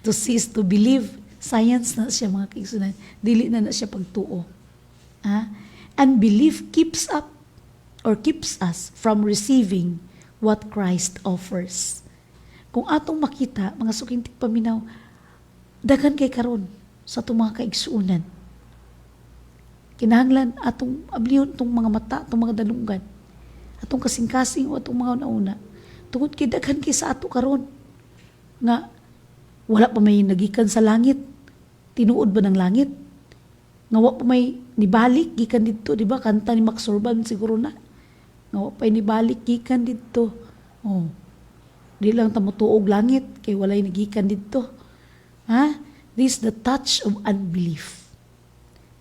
To see is to believe. Science na siya mga kaigsunan. Dili na siya pagtuo. Unbelief keeps us from receiving what Christ offers. Kung atong makita, mga suking tigpaminaw, daghan kay karon sa itong mga kaigsuunan. Kinahanglan atong abliyon itong mga mata, itong mga dalunggan, atong kasing-kasing o atong mga nauna. Tungod kay daghan kay sa ato karon nga wala pa may nagikan sa langit. Tinuod ba ng langit? Nga wala pa may nibalik gikan didto, di ba? Kanta ni Max Urban siguro na. Nga wala pa nibalik gikan didto. Di lang tamutuog langit kay walay nagikan didto. This is the touch of unbelief.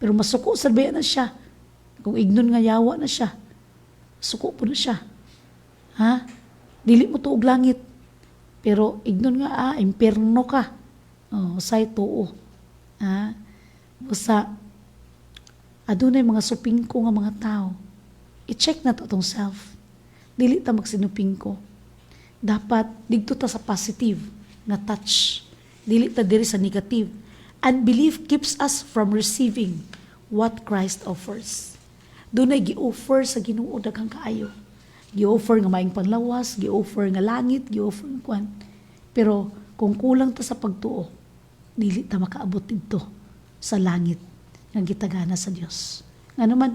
Pero masuko sa bayan na siya. Kung ignon nga yawa na siya, suko po na siya. Dili mo tuog langit. Pero ignon nga, imperno ka. Say tuo. Busa, adunay mga supingko nga mga tao. I-check na to itong self. Dili ta magsinupingko. Dapat dito ta sa positive nga touch, dili ta diri sa negative. Unbelief keeps us from receiving what Christ offers. Doon ay gi-offer sa Ginoo daghang kaayo. Gi-offer nga maayong panlawas, gi-offer nga langit, gi-offer nga kwan. Pero kung kulang ta sa pagtuo, dili ta makaabot dito sa langit nga gitagana sa Dios. Nga naman,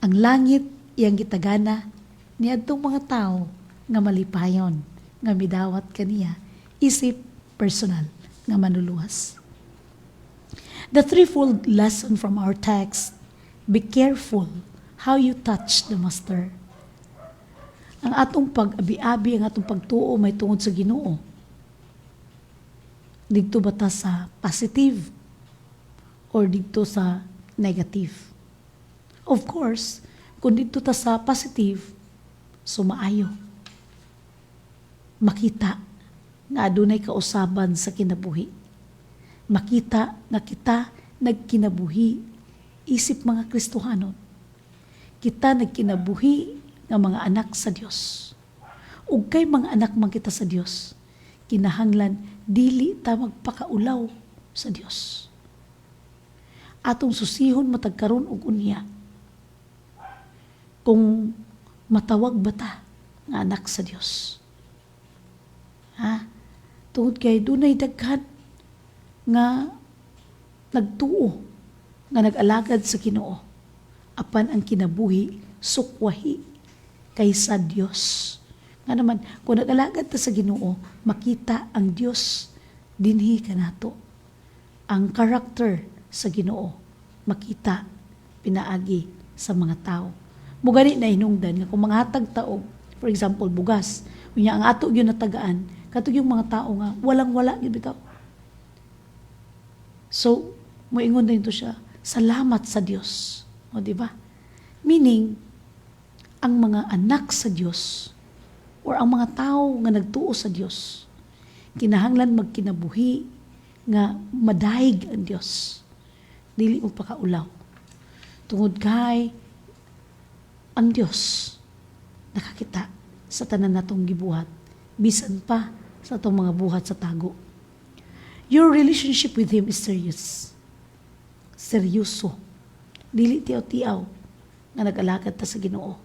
ang langit iyang gitagana niadtong mga tao nga malipayon, nga midawat kaniya, isip personal nga manuluwas. The threefold lesson from our text: be careful how you touch the Master. Ang atong pag-abi-abi, ang atong pagtuo may tungod sa Ginoo. Dito ba ta sa positive or dito sa negative? Of course, kung dito ta sa positive, sumaayo. Makita nga adunay kausaban sa kinabuhi. Makita nga kita nagkinabuhi isip mga Kristohanon. Kita nagkinabuhi nga mga anak sa Dios. Ug kay mga anak man kita sa Dios, kinahanglan dili ta magpakaulaw sa Dios. Atong susihon matagkaron og unya. Kung matawag ba ta nga anak sa Dios? Tungod kay dunay daghan nga nagtuo, nga nag-alagad sa Ginoo, apan ang kinabuhi sukwahi kaysa Dios. Nga naman, kung nag-alagad ta sa Ginoo, makita ang Dios dinhi kanato. Ang karakter sa Ginoo, makita pinaagi sa mga tao. Mugani na hinungdan nga kung manghatag taog, for example, bugas, unya ang ato gyud natagaan, katong yung mga tao nga walang-wala gyud bitaw. So, moingon din to siya, salamat sa Dios. O di ba? Meaning, ang mga anak sa Dios or ang mga tao nga nagtuo sa Dios, kinahanglan magkinabuhi nga madahig ang Dios. Dili mo pakaulaw. Tungod kay ang Dios nakakita sa tanan natong gibuhat, bisan pa sa atong mga buhat sa tago. Your relationship with Him is serious. Seryoso. Dili tiyaw-tiyaw nga nag-alagad ta sa Ginoo.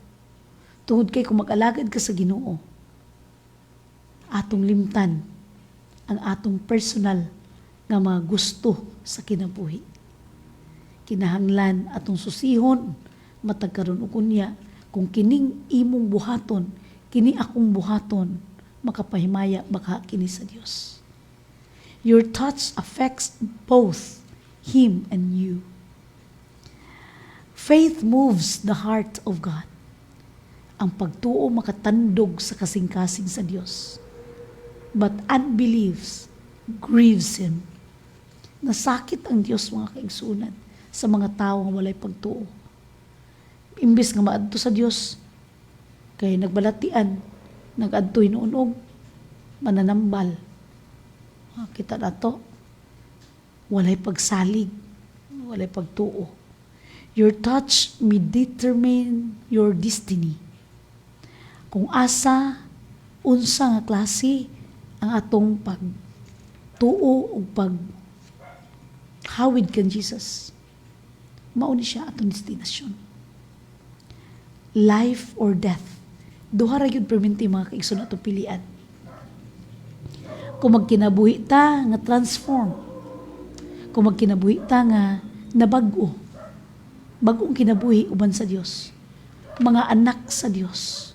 Tungod kay kung mag-alagad ka sa Ginoo, atong limtan ang atong personal nga mga gusto sa kinabuhi. Kinahanglan atong susihon matagkaron og unya kung kining imong buhaton, kini akong buhaton, makapahimaya baka kini sa Dios. Your touch affects both Him and you. Faith moves the heart of God. Ang pagtuo makatandog sa kasing-kasing sa Dios. But unbelief grieves Him. Nasakit ang Dios, mga kaigsunan, sa mga tao nga walay pagtuo. Imbis nga maadto sa Dios, kay nagbalatian, nag-adto hinuunog, mananambal. Kita na to, walay pagsalig, walay pagtuo. Your touch may determine your destiny. Kung asa, unsa nga klase ang atong pagtuo o paghawid kan Jesus, mauni siya atong destinasyon. Life or death. Duha ra gyud perminti mga kaigsoon atong pilian. Kung magkinabuhi ta nga transform. Kung magkinabuhi ta nga nabag-o. Bagong kinabuhi uban sa Dios. Mga anak sa Dios.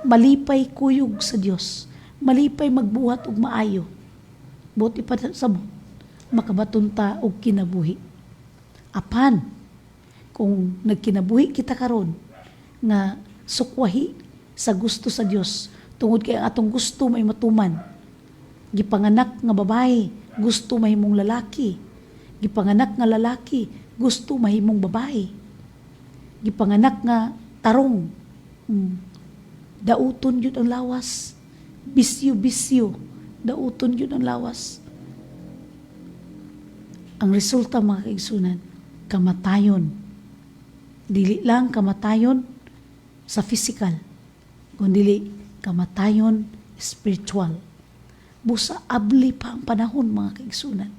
Malipay kuyog sa Dios. Malipay magbuhat og maayo. Buti pa sa makabaton ta og kinabuhi. Apan kung nagkinabuhi kita karon nga sukwahi sa gusto sa Dios, tungod kay ang atong gusto may matuman. Gipanganak nga babae, gusto mahimong lalaki. Gipanganak nga lalaki, gusto mahimong babae. Gipanganak nga tarong, dauton yun ang lawas. Bisyo, dauton yun ang lawas. Ang resulta, mga kaigsunan, kamatayon. Dili lang kamatayon sa physical, kundi kamatayon spiritual. Busa, abli pa ang panahon, mga kaigsunan.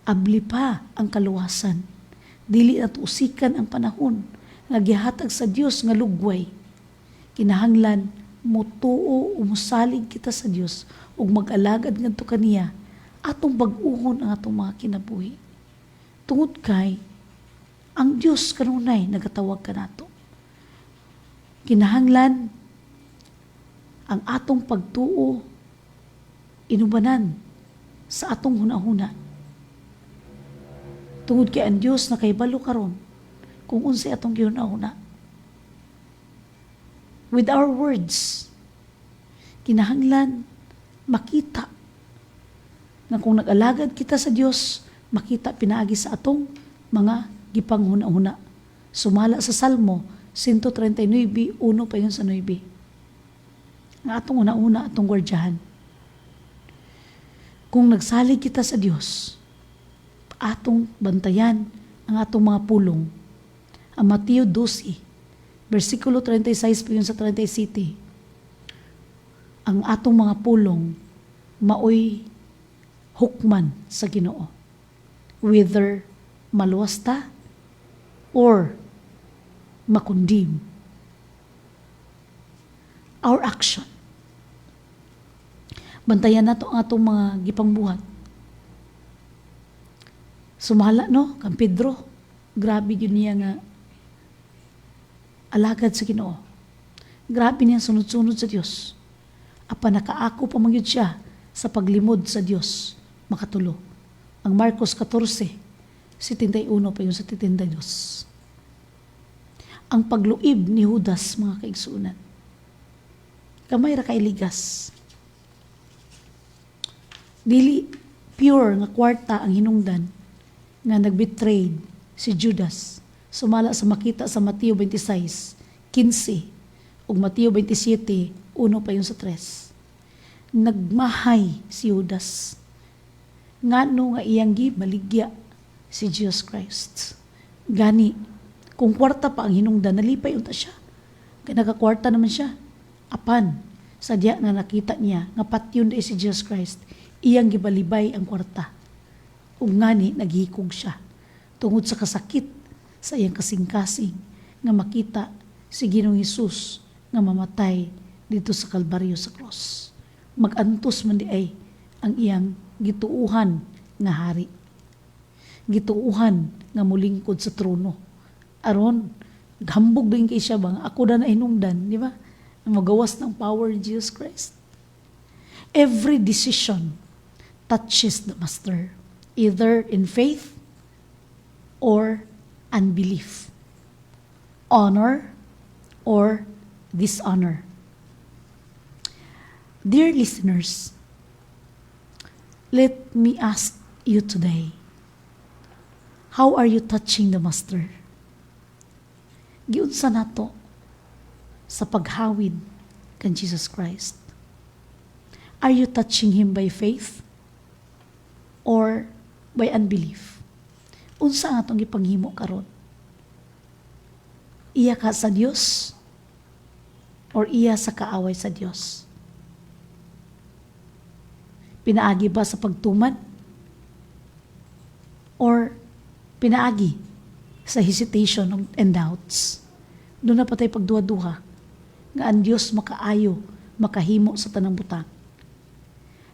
Abli pa ang kaluwasan. Dili at usikan ang panahon nga gihatag sa Dios nga lugway. Kinahanglan mutuo umusalig kita sa Dios ug mag-alagad ngadto kaniya atong bag-uhon ang atong mga kinabuhi. Tungod kay ang Dios kanunay nagatawag kanato. Kinahanglan ang atong pagtuo inubanan sa atong hunahuna. Tungod kay ang Dios na kahibalo karon kung unsay atong gihunahuna. With our words, kinahanglan makita na kung nag-alagad kita sa Dios, makita pinaagi sa atong mga gipanghuna-huna. Sumala sa Salmo 139, 1 pa yun sa 9. Nga atong una-una, atong gwardyahan. Kung nagsalig kita sa Dios, atong bantayan ang atong mga pulong. Ang Mateo 12, versikulo 36 pa yun sa 37. Ang atong mga pulong maoy hukman sa Ginoo. Whether maluwas ta or makundim. Our action. Bantayan nato ang atong mga gipangbuhat. Sumala no, kang Pedro, grabe yun niya nga alagad sa Ginoo. Grabe niya sunod-sunod sa Dios. Apa nakaako pa magyud siya sa paglimod sa Dios, makatulo. Ang Marcos 14, 71 pa yun sa 72. Ang pagluib ni Judas, mga kaigsunan. Kamay ra kay ligas. Dili pure nga kwarta ang hinungdan nga nagbetrayed si Judas. Sumala sa makita sa Mateo 26, 15 ug Mateo 27, 1 pa yun sa 3. Nagmahay si Judas. Ngano nga iyang gibaligya si Jesus Christ. Gani, kung kwarta pa ang hinungdan, nalipay unta siya. Kaya nagakwarta naman siya. Apan, sadya nga nakita niya, nga patyon di si Jesus Christ, iyang gibalibay ang kwarta. Ug ngani, naghikog siya. Tungod sa kasakit sa iyang kasing-kasing, nga makita si Ginoong Hesus nga mamatay dito sa Kalbaryo sa cross. Magantos man di ay ang iyang gituuhan nga hari. Gituuhan nga mulingkod sa trono. Aron, gambog din kay siya bang ako na hinungdan, di ba? Magawas ng power ni Jesus Christ. Every decision touches the Master, either in faith or unbelief, honor or dishonor. Dear listeners, let me ask you today, how are you touching the Master? Giunsa nato sa paghawid kan Jesus Christ? Are you touching Him by faith or by unbelief? Unsa ang atong gipanghimo karon? Iya ka sa Dios or iya sa kaaway sa Dios? Pinaagi ba sa pagtuman? Or pinaagi sa hesitation and doubts? Doon na patay pagduha-duha nga ang Diyos makaayo, makahimo sa tanang butang.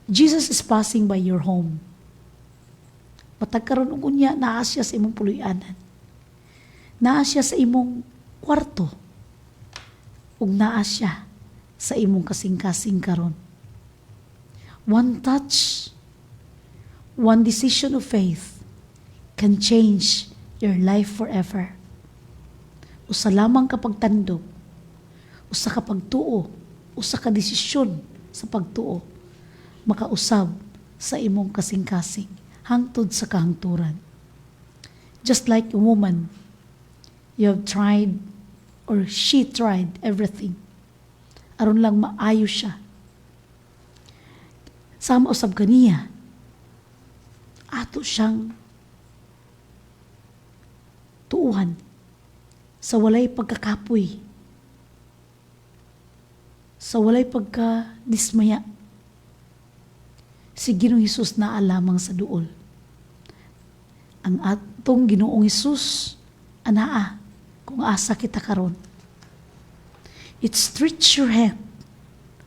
Jesus is passing by your home. Matag karon og unya, naa siya sa imong puloy-anan. Naa siya sa imong kwarto. Ug naa siya sa imong kasing-kasing karon. One touch, one decision of faith can change your life forever. Usa lamang ka pagtandog, usa ka pagtuo, usa ka desisyon sa pagtuo, makausab sa imong kasing-kasing hangtod sa kahangturan. Just like a woman, you have tried or she tried everything aron lang maayo siya. Sama usab kaniya, ato siyang tuuhan sa walay pagkakapoy. sa walay pagka-dismaya. Si Ginoong Hesus naa lamang sa duol. Ang atong Ginoong Hesus anaa kung asa kita karon. Stretch your hand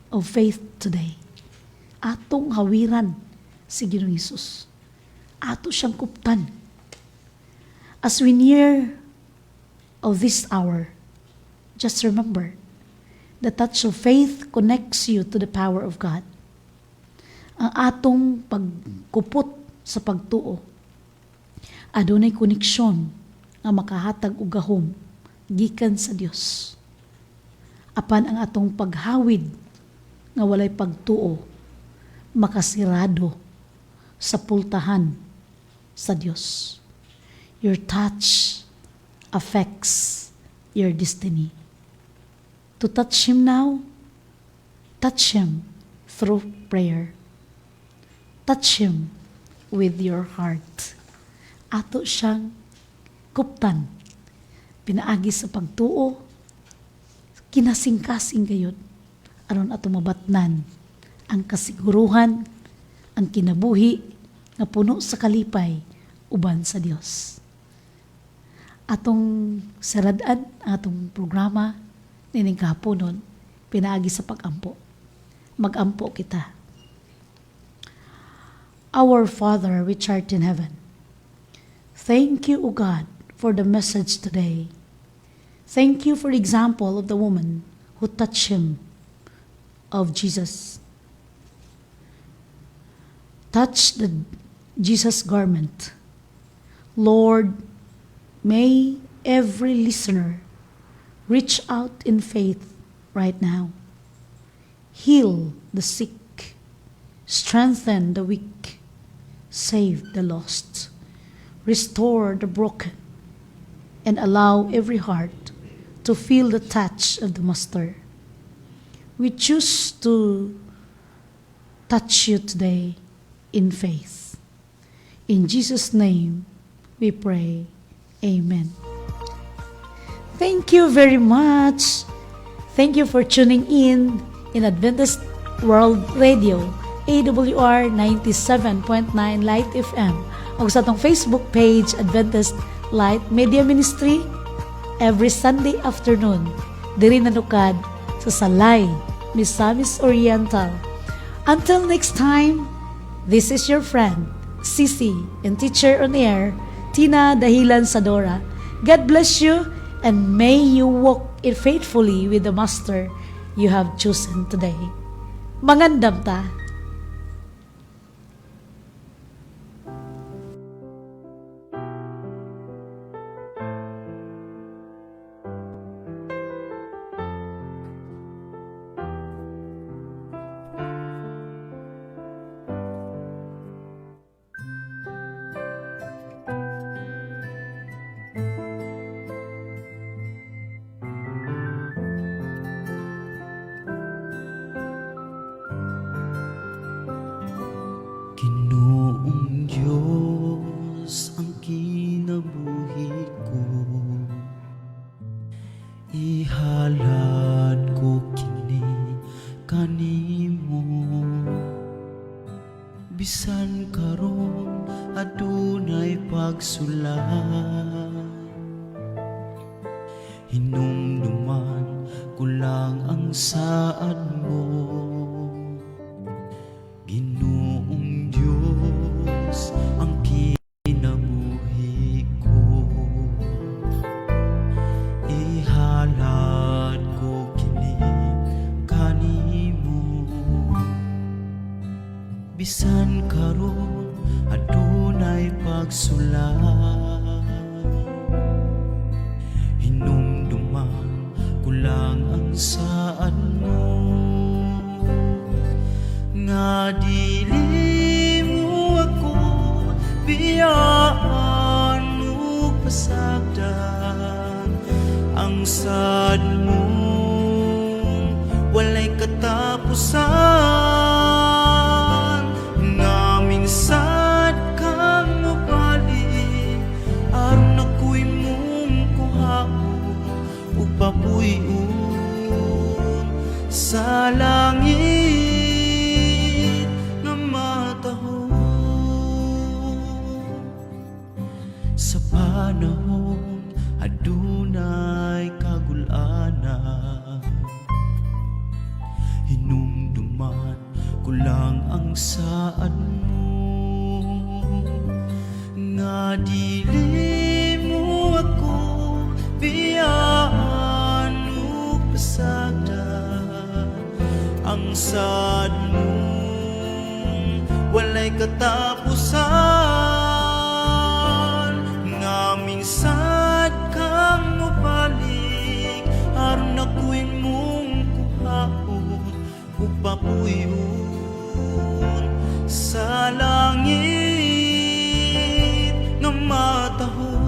of faith today. Atong hawiran si Ginoong Hesus. Ato siyang kuptan. As we near of this hour, just remember, the touch of faith connects you to the power of God. Ang atong pagkupot sa pagtuo, adunay koneksyon nga makahatag og gahom gikan sa Dios. Apan ang atong paghawid nga walay pagtuo, makasirado sa pultahan sa Dios. Your touch affects your destiny. To touch Him now, touch Him through prayer. Touch Him with your heart. Ato siyang kuptan, pinaagi sa pagtuo, kinasing-kasing gayud, aron ato mabatnan ang kasiguruhan, ang kinabuhi, nga puno sa kalipay, uban sa Dios. Atong saradad, atong programa, nining kahaponon, pinaagi sa pag-ampo. Mag-ampo kita. Our Father which art in heaven, thank you, O God, for the message today. Thank you for the example of the woman who touched Him, of Jesus. Touch the Jesus garment. Lord, may every listener reach out in faith right now. Heal the sick, strengthen the weak, save the lost, restore the broken, and allow every heart to feel the touch of the Master. We choose to touch you today in faith. In Jesus' name we pray. Amen. Thank you very much. Thank you for tuning in Adventist World Radio, AWR 97.9 Light FM, o sa atong Facebook page, Adventist Light Media Ministry, every Sunday afternoon, diri nanukad sa Salay, Misamis Oriental. Until next time, this is your friend, Sisi, and teacher on air, Tina Dahilan Sadora. God bless you, and may you walk it faithfully with the Master you have chosen today. Mangandam ta. Ginoong Diyos ang kinabuhi ko, ihalad ko kini kanimo. Bisan karon adunay pagsulay, hinumduman ko lang ang saad mo. Ginoong Diyos ang kinabuhi ko, ihalad ko kini kanimo. Bisan karon adunay pagsulay, hinumduman ko lang ang saad mo. Nga dili mo ako biyaan mo pasagdan, ang sad mo walay katapusan. Naming sad kang mabalik, aron ako'y mong kuhaon ug pabuyon sa kulang ang saad mo, nga dili mo ako biyaan ug pasagda. Ang saad mo walay katapusan, nga minsad kang mobalik aron ako'y mong kuhaon ug papuyon sa langit nga matahon.